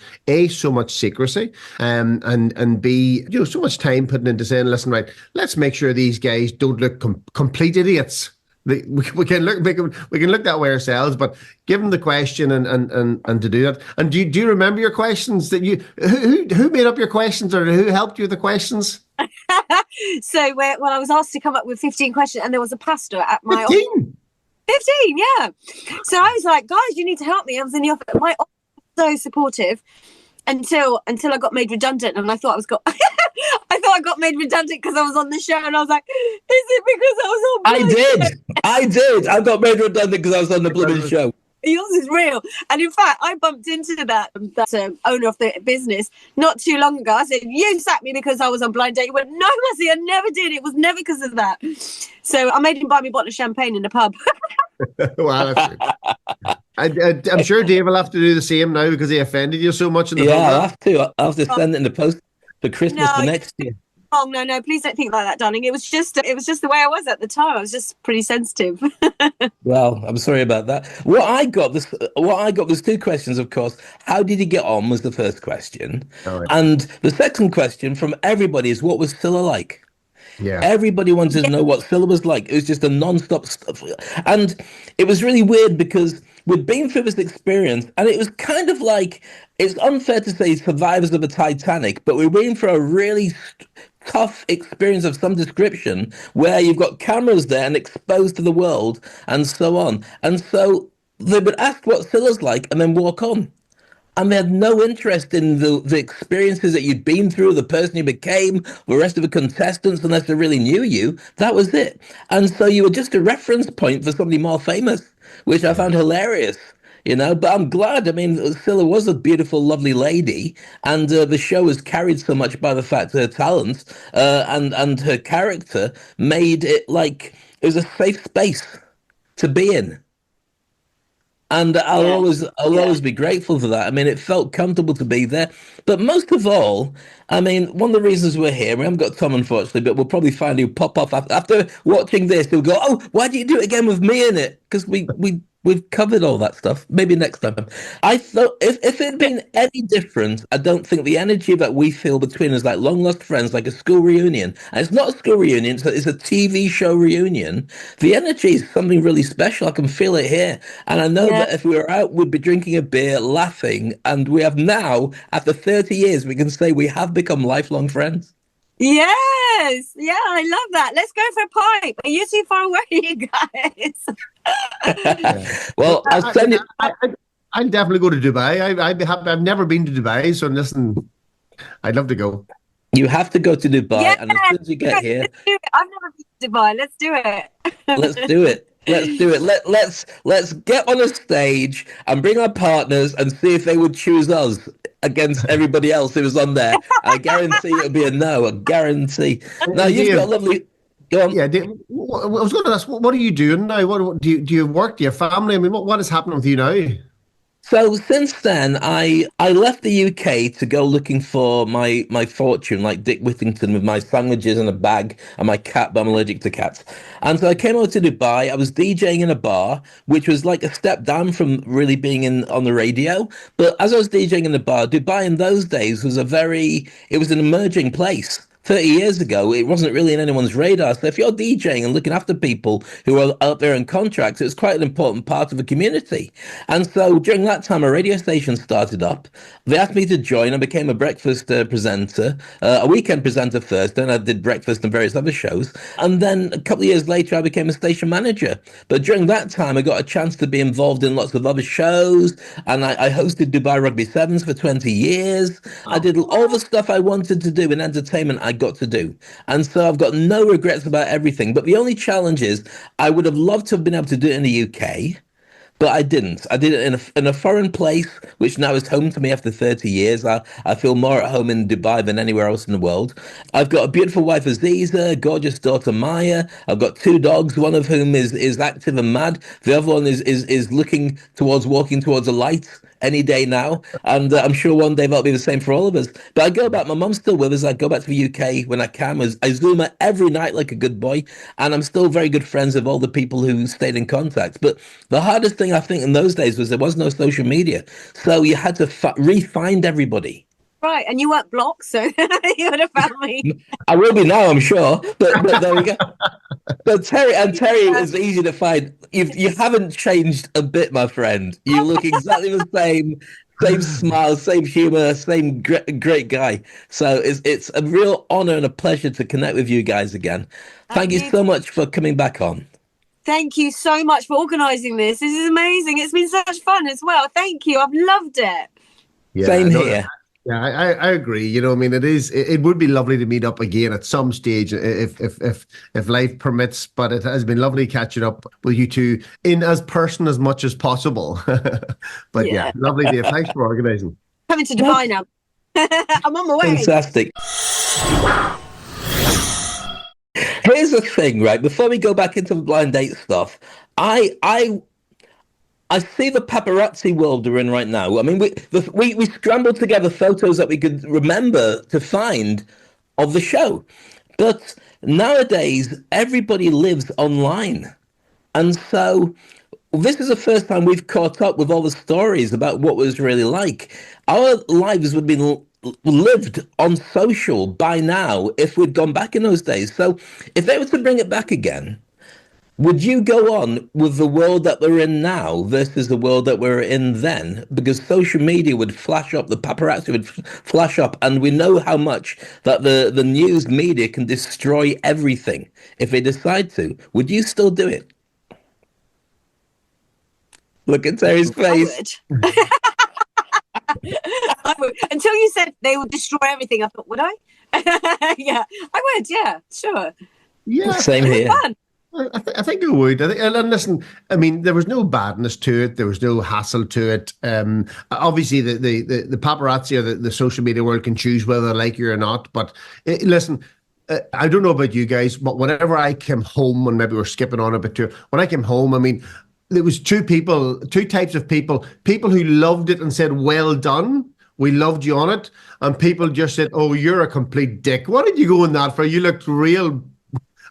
so much secrecy, and B, so much time putting into saying, listen, right, let's make sure these guys don't look complete idiots. We can look that way ourselves, but give them the question and to do that. And do you remember your questions that who made up your questions, or who helped you with the questions? So when I was asked to come up with 15 questions, and there was a pastor at my 15? 15, yeah. So I was like, guys, you need to help me. I was in the office. My office was so supportive until I got made redundant, and I thought I got made redundant because I was on the show, and I was like, is it because I was on I did. I got made redundant because I was on the blooming show. Yours is real. And in fact, I bumped into that owner of the business not too long ago. I said, you sacked me because I was on Blind Date. He went, no, Massy, I never did. It was never because of that. So I made him buy me a bottle of champagne in the pub. Wow, that's good. I'm sure Dave will have to do the same now because he offended you so much in the program. I'll have to send it in the post for Christmas for next year. Oh no! Please don't think like that, darling. It was just the way I was at the time. I was just pretty sensitive. Well, I'm sorry about that. What I got was two questions, of course. How did he get on was the first question, and the second question from everybody is, what was Scylla like? Yeah, everybody wanted to know what Scylla was like. It was just a non-stop stuff, and it was really weird because we'd been through this experience, and it was kind of like, it's unfair to say survivors of a Titanic, but we're waiting for a really tough experience of some description where you've got cameras there and exposed to the world and so on. And so they would ask what Scylla's like and then walk on. And they had no interest in the experiences that you'd been through, the person you became, the rest of the contestants, unless they really knew you. That was it. And so you were just a reference point for somebody more famous, which I found hilarious. But I'm glad. I mean, Scylla was a beautiful, lovely lady, and the show was carried so much by the fact her talent and her character made it like it was a safe space to be in. And I'll always be grateful for that. I mean, it felt comfortable to be there. But most of all, I mean, one of the reasons we're here, we haven't got Tom, unfortunately, but we'll probably find he'll pop off after watching this. He'll go, oh, why do you do it again with me in it? Because we've covered all that stuff. Maybe next time. I thought if it had been any different, I don't think the energy that we feel between us, like long lost friends, like a school reunion, and it's not a school reunion, it's a TV show reunion. The energy is something really special. I can feel it here. And I know that if we were out, we'd be drinking a beer, laughing. And we have now, after 30 years, we can say we have become lifelong friends. Yes. Yeah, I love that. Let's go for a pipe. Are you too far away, you guys? Well, I'll send you. I'll definitely go to Dubai. I'd be happy. I've never been to Dubai, so listen, I'd love to go. You have to go to Dubai, and as soon as you get here, I've never been to Dubai. Let's do it. Let's do it. Let's do it. Let's get on a stage and bring our partners and see if they would choose us against everybody else who was on there. I guarantee it'll be a no. I guarantee. Now you've got a lovely. Go on. Yeah, I was going to ask, what are you doing now? What do you work? Do you have family? I mean, what is happening with you now? So since then, I left the UK to go looking for my fortune, like Dick Whittington, with my sandwiches in a bag and my cat, but I'm allergic to cats. And so I came over to Dubai. I was DJing in a bar, which was like a step down from really being on the radio. But as I was DJing in the bar, Dubai in those days was it was an emerging place. 30 years ago, it wasn't really in anyone's radar. So if you're DJing and looking after people who are out there in contracts, it's quite an important part of the community. And so during that time, a radio station started up. They asked me to join. I became a breakfast presenter, a weekend presenter first. Then I did breakfast and various other shows. And then a couple of years later, I became a station manager. But during that time, I got a chance to be involved in lots of other shows. And I hosted Dubai Rugby Sevens for 20 years. I did all the stuff I wanted to do in entertainment. I I got to do. And so I've got no regrets about everything. But the only challenge is I would have loved to have been able to do it in the UK. But I didn't. I did it in a foreign place, which now is home to me after 30 years. I feel more at home in Dubai than anywhere else in the world. I've got a beautiful wife, Aziza, gorgeous daughter, Maya. I've got 2 dogs, one of whom is active and mad. The other one is looking towards walking towards a light any day now. And I'm sure one day that'll be the same for all of us. But I go back, my mum's still with us. I go back to the UK when I can. I Zoom her every night like a good boy. And I'm still very good friends with all the people who stayed in contact. But the hardest thing I think in those days was there was no social media. So you had to re-find everybody. Right, and you weren't blocked, so you would have found me. I will be now, I'm sure. But there we go. But Terry is easy to find. You haven't changed a bit, my friend. You look exactly the same smile, same humor, same great guy. So it's a real honor and a pleasure to connect with you guys again. Thank you so much for coming back on. Thank you so much for organising this. This is amazing. It's been such fun as well. Thank you. I've loved it. Yeah, same here. Yeah, I agree. You know, I mean, it would be lovely to meet up again at some stage if life permits. But it has been lovely catching up with you two in as person as much as possible. But yeah, lovely day. Thanks for organising. Coming to Dubai now. I'm on my way. Fantastic. Here's the thing, right? Before we go back into the blind date stuff, I see the paparazzi world we're in right now. I mean, we scrambled together photos that we could remember to find of the show. But nowadays, everybody lives online. And so this is the first time we've caught up with all the stories about what it was really like. Our lives would be lived on social by now if we'd gone back in those days. So if they were to bring it back again, would you go on with the world that we're in now versus the world that we're in then? Because social media would flash up, the paparazzi would flash up, and we know how much that the news media can destroy everything if they decide to. Would you still do it? Look at Terry's face. I would. Until you said they would destroy everything, I thought, would I? Yeah, I would. Yeah, sure. Yeah, same here. Fun. I think I would. And listen, I mean, there was no badness to it. There was no hassle to it. Obviously, the paparazzi or the social media world can choose whether they like you or not. But listen, I don't know about you guys, but whenever I came home, and maybe we're skipping on a bit too, when I came home, I mean, there was two types of people who loved it and said, well done. We loved you on it. And people just said, oh, you're a complete dick. What did you go in that for? You looked real...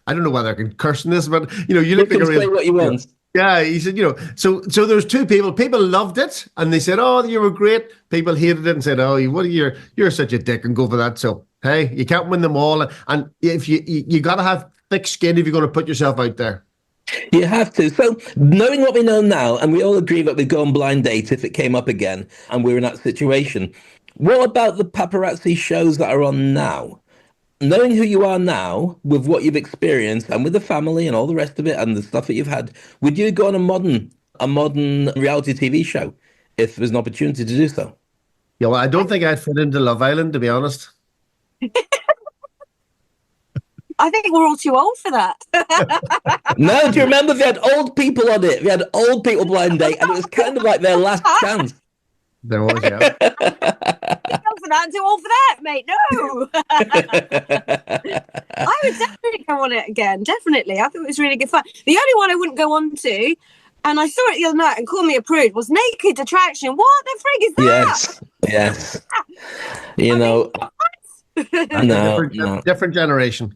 I don't know whether I can curse in this, but you know, you look like a real. Say what you want. Yeah, he said, you know, so there's two people. People loved it, and they said, "Oh, you were great." People hated it and said, "Oh, you're such a dick," and go for that. So hey, you can't win them all, and if you got to have thick skin if you're going to put yourself out there. You have to. So knowing what we know now, and we all agree that we'd go on blind date if it came up again, and we're in that situation. What about the paparazzi shows that are on now? Knowing who you are now, with what you've experienced, and with the family and all the rest of it, and the stuff that you've had, would you go on a modern reality TV show if there's an opportunity to do so? Yeah, well, I don't think I'd fit into Love Island, to be honest. I think we're all too old for that. No, do you remember they had old people on it? They had old people blind date, and it was kind of like their last chance. There was, yeah. I'm too old for that, mate. No. I would definitely go on it again. Definitely. I thought it was really good fun. The only one I wouldn't go on to, and I saw it the other night and called me a prude, was Naked Attraction. What the frig is that? Yes. You know. Different generation.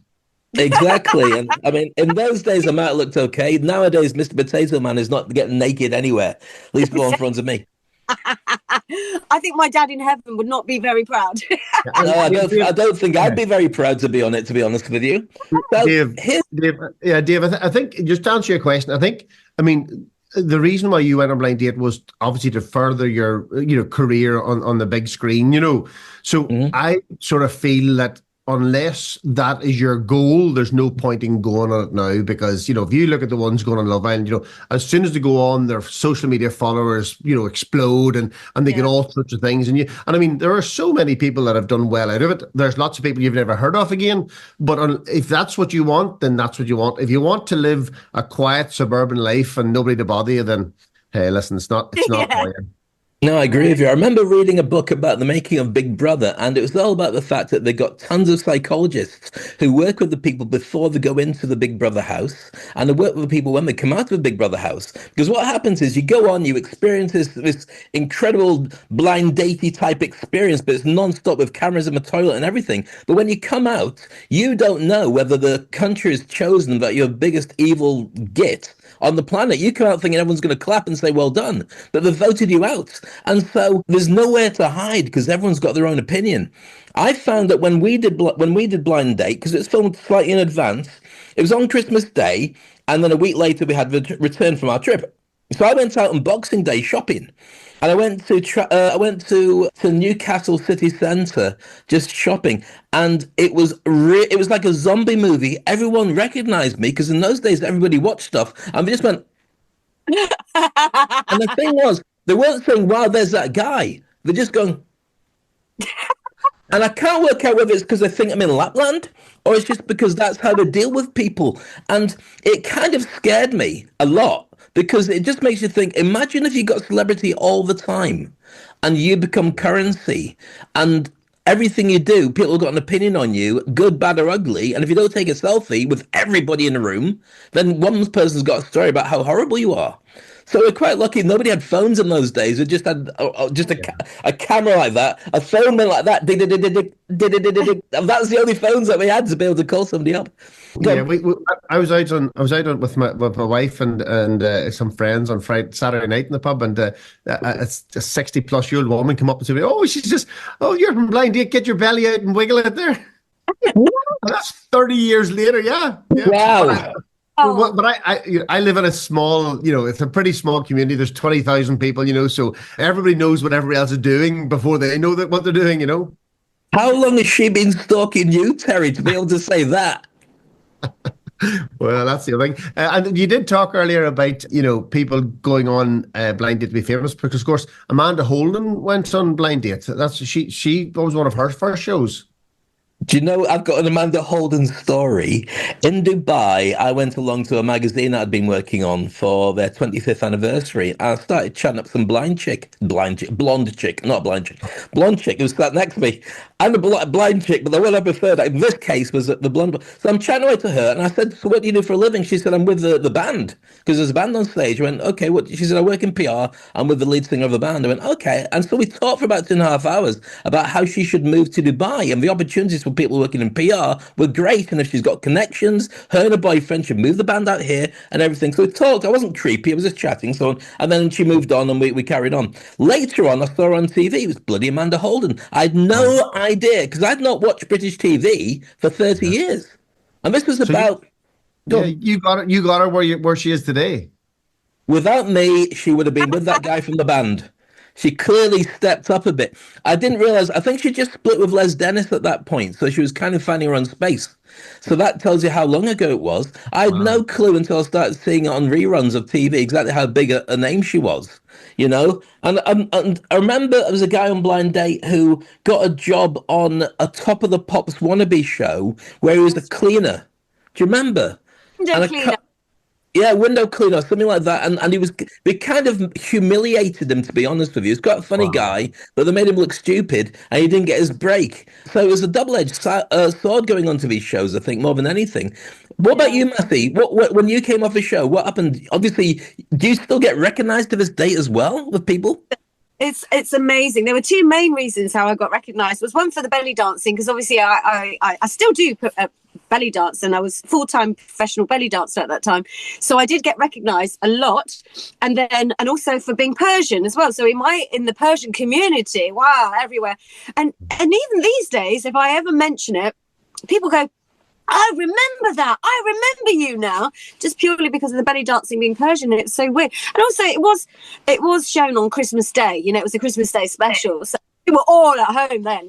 Exactly. And I mean, in those days, I might have looked okay. Nowadays, Mr. Potato Man is not getting naked anywhere, at least not in front of me. I think my dad in heaven would not be very proud. No, I don't think I'd be very proud to be on it, to be honest with you. So, Dave, I think, just to answer your question, I mean, the reason why you went on blind date was obviously to further your, career on the big screen, So I sort of feel that unless that is your goal, there's no point in going on it now, because, if you look at the ones going on Love Island, as soon as they go on, their social media followers, explode, and they get all sorts of things. And I mean, there are so many people that have done well out of it. There's lots of people you've never heard of again. But if that's what you want, then that's what you want. If you want to live a quiet suburban life and nobody to bother you, then hey, listen, it's not for you. No, I agree with you. I remember reading a book about the making of Big Brother, and it was all about the fact that they got tons of psychologists who work with the people before they go into the Big Brother house, and they work with the people when they come out of the Big Brother house. Because what happens is you go on, you experience this incredible blind datey type experience, but it's non-stop with cameras in the toilet and everything. But when you come out, you don't know whether the country has chosen that your biggest evil git on the planet. You come out thinking everyone's going to clap and say, well done, but they've voted you out. And so there's nowhere to hide because everyone's got their own opinion. I found that when we did Blind Date, because it's filmed slightly in advance, it was on Christmas Day, and then a week later we had return from our trip. So I went out on Boxing Day shopping, and I went to Newcastle city centre just shopping, and it was like a zombie movie. Everyone recognised me because in those days everybody watched stuff, and we just went. And the thing was, they weren't saying, "Wow, there's that guy." They're just going. And I can't work out whether it's because they think I'm in Lapland or it's just because that's how they deal with people. And it kind of scared me a lot. Because it just makes you think, imagine if you got celebrity all the time and you become currency, and everything you do, people have got an opinion on you, good, bad or ugly. And if you don't take a selfie with everybody in the room, then one person's got a story about how horrible you are. So we're quite lucky. Nobody had phones in those days. We just had a camera like that, a phone like that. And that's the only phones that we had to be able to call somebody up. Yeah, I was out with my wife and some friends on Saturday night in the pub, and a 60-plus-year-old woman come up and said, you're from Blind Date, get your belly out and wiggle it there. That's 30 years later, yeah. Wow. But I live in a small, it's a pretty small community. There's 20,000 people, so everybody knows what everybody else is doing before they know what they're doing, How long has she been stalking you, Terry, to be able to say that? Well, that's the other thing. And you did talk earlier about, people going on Blind Date to be famous, because, of course, Amanda Holden went on Blind Date. That was one of her first shows. Do you know, I've got an Amanda Holden story. In Dubai, I went along to a magazine I'd been working on for their 25th anniversary. I started chatting up some blonde chick who was sat next to me. I'm a blind chick, but the one I preferred in this case was the blonde. So I'm chatting away to her, and I said, so what do you do for a living? She said, I'm with the band, because there's a band on stage. I went, okay, what? She said, I work in PR. I'm with the lead singer of the band. I went, okay. And so we talked for about 2.5 hours about how she should move to Dubai, and the opportunities for people working in PR were great. And if she's got connections, her and her boyfriend should move the band out here and everything. So we talked. I wasn't creepy. I was just chatting. And then she moved on, and we carried on. Later on, I saw her on TV. It was bloody Amanda Holden. I had no idea, because I'd not watched British TV for 30 years. And this was about... You got her where she is today. Without me, she would have been with that guy from the band. She clearly stepped up a bit. I didn't realize, I think she just split with Les Dennis at that point. So she was kind of finding her own space. So that tells you how long ago it was. I had no clue until I started seeing it on reruns of TV exactly how big a name she was, And I remember there was a guy on Blind Date who got a job on a Top of the Pops wannabe show where he was a cleaner. Do you remember? Window cleaner, something like that. And we kind of humiliated him, to be honest with you. He's quite a funny guy, but they made him look stupid, and he didn't get his break. So it was a double-edged sword going on to these shows, I think, more than anything. What about you, Massy? What when you came off a show, what happened? Obviously, do you still get recognised to this day as well with people? It's amazing. There were two main reasons how I got recognised. Was one for the belly dancing, because obviously I still do belly dance, and I was full-time professional belly dancer at that time. So I did get recognised a lot, and also for being Persian as well. So in the Persian community, wow, everywhere. And even these days, if I ever mention it, people go, I remember that. I remember you now, just purely because of the belly dancing being Persian. It's so weird. And also, it was shown on Christmas Day. It was a Christmas Day special. So We were all at home then,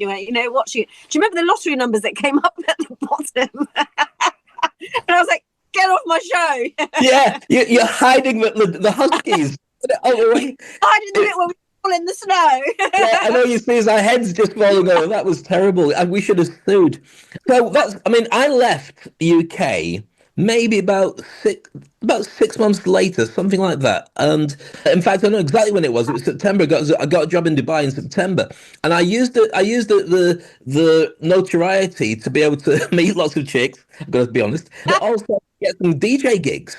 watching it. Do you remember the lottery numbers that came up at the bottom? And I was like, get off my show. Yeah, you're hiding the huskies. Hiding the bit where we fall in the snow. Yeah, I know you see our heads just falling over. That was terrible. And we should have sued. So I left the UK maybe about 6 months later, something like that. And in fact, I know exactly when it was. It was September. I got a job in Dubai in September, and I used the notoriety to be able to meet lots of chicks. I've got to be honest, but also get some DJ gigs.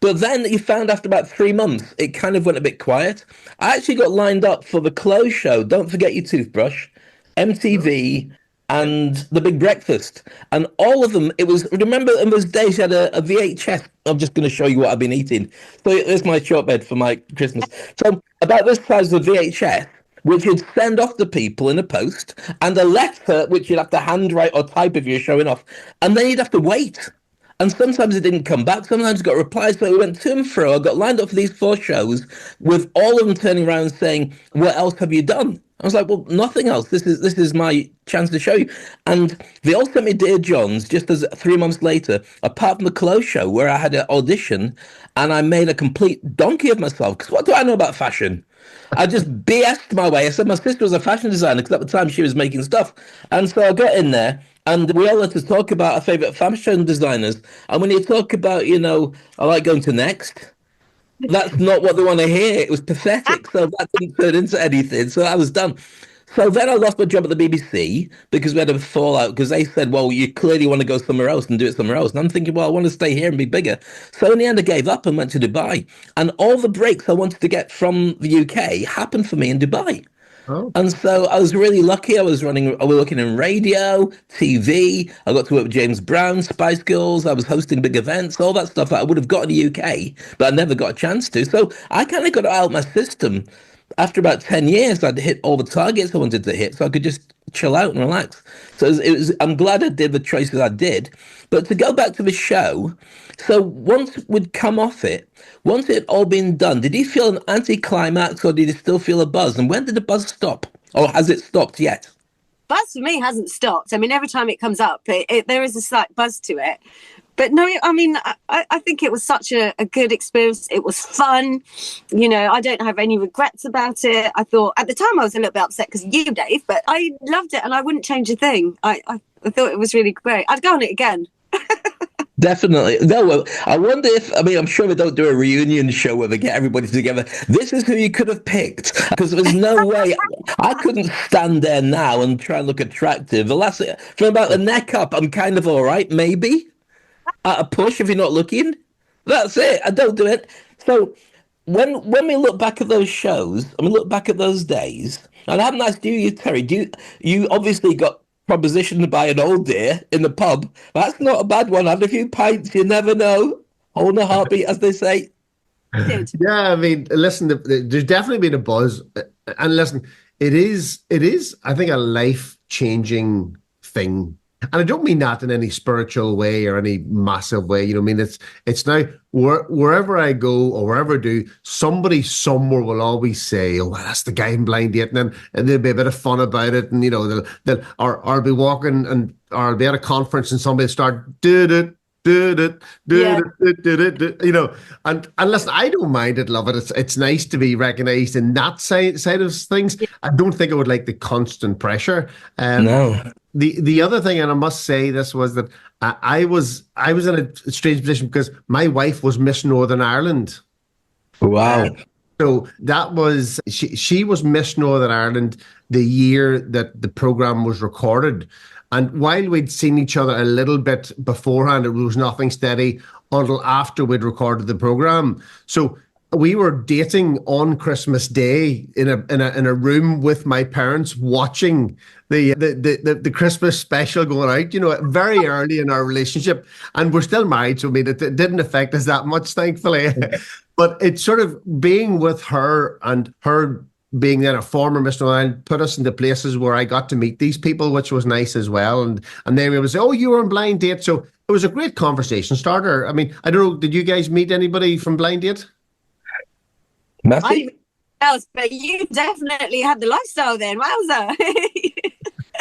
But then you found after about 3 months, it kind of went a bit quiet. I actually got lined up for the Close Show, Don't Forget Your Toothbrush, MTV, and The Big Breakfast. And all of them, remember in those days you had a VHS. I'm just going to show you what I've been eating. So here's my shortbread for my Christmas. So about this size of VHS, which you'd send off to people in a post, and a letter which you'd have to handwrite or type if you're showing off. And then you'd have to wait. And sometimes it didn't come back. Sometimes it got replies. So we went to and fro. I got lined up for these 4 shows with all of them turning around and saying, what else have you done? I was like, well, nothing else. This is my chance to show you. And they all sent me Dear Johns just as 3 months later, apart from the Close Show where I had an audition and I made a complete donkey of myself. Because what do I know about fashion? I just BS'd my way. I said my sister was a fashion designer because at the time she was making stuff. And so I got in there and we all had to talk about our favourite fashion designers. And when you talk about, I like going to Next, that's not what they want to hear. It was pathetic. So that didn't turn into anything. So I was done. So then I lost my job at the BBC because we had a fallout because they said, well, you clearly want to go somewhere else and do it somewhere else. And I'm thinking, well, I want to stay here and be bigger. So in the end, I gave up and went to Dubai. And all the breaks I wanted to get from the UK happened for me in Dubai. Oh. And so I was really lucky. I was working in radio, TV. I got to work with James Brown, Spice Girls. I was hosting big events, all that stuff that I would have got in the UK, but I never got a chance to. So I kind of got it out of my system. After about 10 years, I'd hit all the targets I wanted to hit, so I could just chill out and relax. So I'm glad I did the choices I did. But to go back to the show, so once we'd come off it, once it had all been done, did you feel an anticlimax or did you still feel a buzz? And when did the buzz stop? Or has it stopped yet? Buzz for me hasn't stopped. I mean, every time it comes up, there is a slight buzz to it. But no, I mean, I think it was such a good experience. It was fun. I don't have any regrets about it. I thought at the time I was a little bit upset because of you, Dave, but I loved it and I wouldn't change a thing. I thought it was really great. I'd go on it again. Definitely. No, I wonder I'm sure we don't do a reunion show where they get everybody together. This is who you could have picked because there's no way. I couldn't stand there now and try and look attractive. From about the neck up, I'm kind of all right, maybe. At a push if you're not looking. That's it. I don't do it. So when we look back at those shows and we look back at those days, and I haven't asked you, Terry, you obviously got propositioned by an old dear in the pub. That's not a bad one. Had a few pints, you never know. Hold a heartbeat, as they say. Yeah, I mean, listen, there's definitely been a buzz. And listen, it is, I think, a life-changing thing. And I don't mean that in any spiritual way or any massive way. I mean, it's now wherever I go or wherever I do, somebody somewhere will always say, "Oh, well, that's the guy in Blind Date," and there'll be a bit of fun about it, and they'll or I'll be walking or I'll be at a conference and somebody will start and listen, I don't mind it, love it. It's nice to be recognised in that side of things. I don't think I would like the constant pressure. No. The other thing, and I must say this, was that I was in a strange position because my wife was Miss Northern Ireland. Wow. So that was, she was Miss Northern Ireland the year that the programme was recorded. And while we'd seen each other a little bit beforehand, it was nothing steady until after we'd recorded the programme. So we were dating on Christmas Day in a room with my parents watching the Christmas special going out, very early in our relationship. And we're still married, so I mean, it didn't affect us that much, thankfully. But it's sort of being with her and her being then a former Miss Northern Ireland put us into places where I got to meet these people, which was nice as well. And they would say, "Oh, you were on Blind Date." So it was a great conversation starter. I mean, I don't know, did you guys meet anybody from Blind Date? Massy? else, but you definitely have the lifestyle then. Wowza.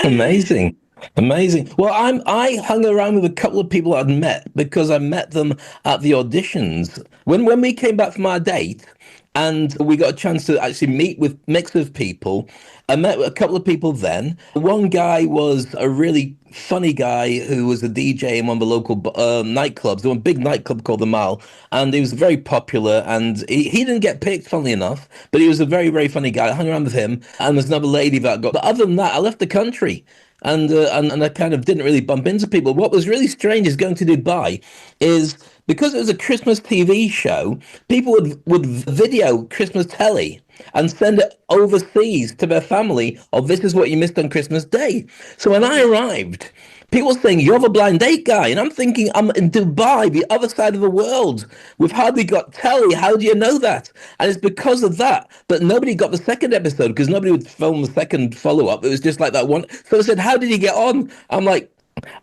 Amazing. Amazing. Well, I hung around with a couple of people I'd met because I met them at the auditions. When we came back from our date and we got a chance to actually meet with mix of people, I met a couple of people then. One guy was a really funny guy who was a DJ in one of the local nightclubs, one big nightclub called the Mall, and he was very popular, and he didn't get picked, funnily enough, but he was a very, very funny guy. I hung around with him, and there's another lady that got, but other than that, I left the country. And I kind of didn't really bump into people. What was really strange is going to Dubai is because it was a Christmas TV show, people would video Christmas telly and send it overseas to their family, oh, this is what you missed on Christmas Day. So when I arrived, people saying, you're the blind date guy. And I'm thinking, I'm in Dubai, the other side of the world. We've hardly got telly. How do you know that? And it's because of that. But nobody got the second episode because nobody would film the second follow-up. It was just like that one. So I said, how did he get on? I'm like,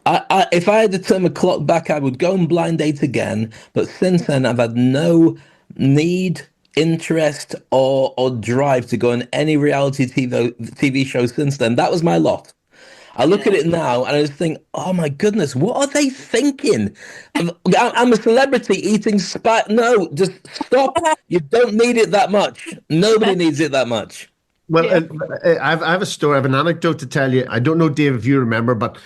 if I had to turn the clock back, I would go and blind date again. But since then, I've had no need, interest, or drive to go on any reality TV show since then. That was my lot. I look at it now and I just think, oh my goodness, what are they thinking? I'm a celebrity eating No, just stop. You don't need it that much. Nobody needs it that much. Well, I have a story, I have an anecdote to tell you. I don't know, Dave, if you remember, but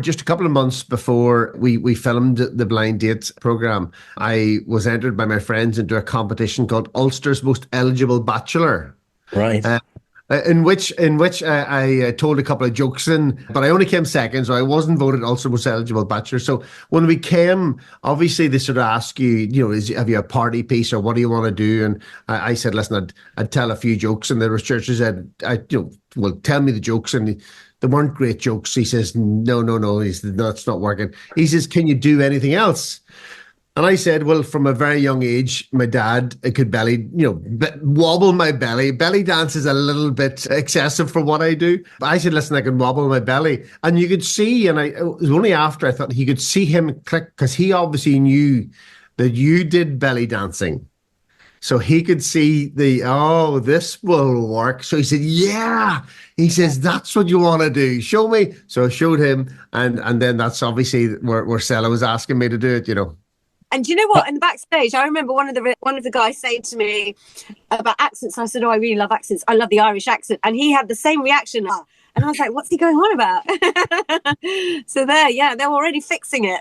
just a couple of months before we filmed the Blind Dates program, I was entered by my friends into a competition called Ulster's Most Eligible Bachelor. Right. In which I told a couple of jokes but I only came second, so I wasn't voted also most eligible bachelor. So when we came, obviously they sort of ask you, have you a party piece or what do you want to do? And I said, listen, I'd tell a few jokes, and the researcher said, well, tell me the jokes, and they weren't great jokes. He says, no. He said, no, it's not working. He says, can you do anything else? And I said, well, from a very young age, my dad could wobble my belly. Belly dance is a little bit excessive for what I do. But I said, listen, I can wobble my belly. And you could see, and it was only after I thought he could see him click, because he obviously knew that you did belly dancing. So he could see this will work. So he said, yeah. He says, that's what you want to do. Show me. So I showed him. And then that's obviously where Stella was asking me to do it, And do you know what? In the backstage, I remember one of the guys saying to me about accents. I said, "Oh, I really love accents. I love the Irish accent." And he had the same reaction. And I was like, "What's he going on about?" So they're already fixing it.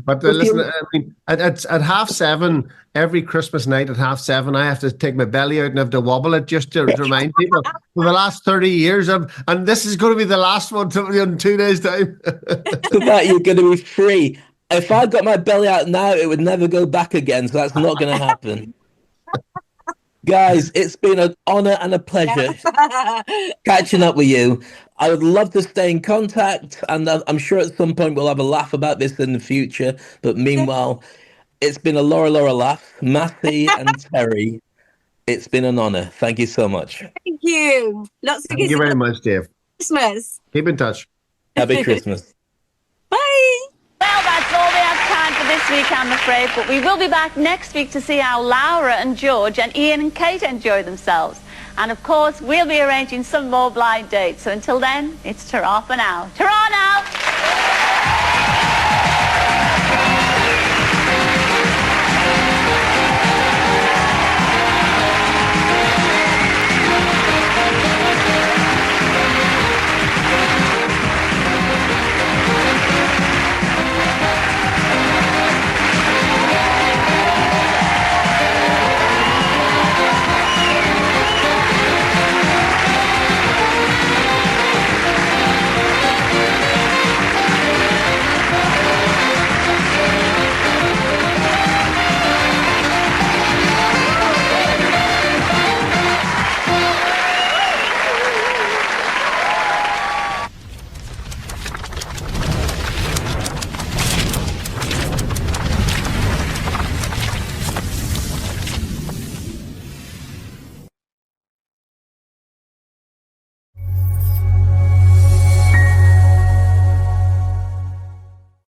But listen, I mean, at 7:30 every Christmas night at 7:30, I have to take my belly out and have to wobble it just to remind people. For the last 30 years, and this is going to be the last one in 2 days' time. So that you're going to be free. If I got my belly out now, it would never go back again. So that's not going to happen. Guys, it's been an honor and a pleasure catching up with you. I would love to stay in contact, and I'm sure at some point we'll have a laugh about this in the future. But meanwhile, it's been a Laura laugh. Massy and Terry, it's been an honor. Thank you so much. Thank you. Thank you very much, Dave. Christmas. Keep in touch. Happy Christmas. Bye. Well, that's all we have time for this week, I'm afraid, but we will be back next week to see how Laura and George and Ian and Kate enjoy themselves. And of course, we'll be arranging some more blind dates. So until then, it's ta-ra for now. Ta-ra!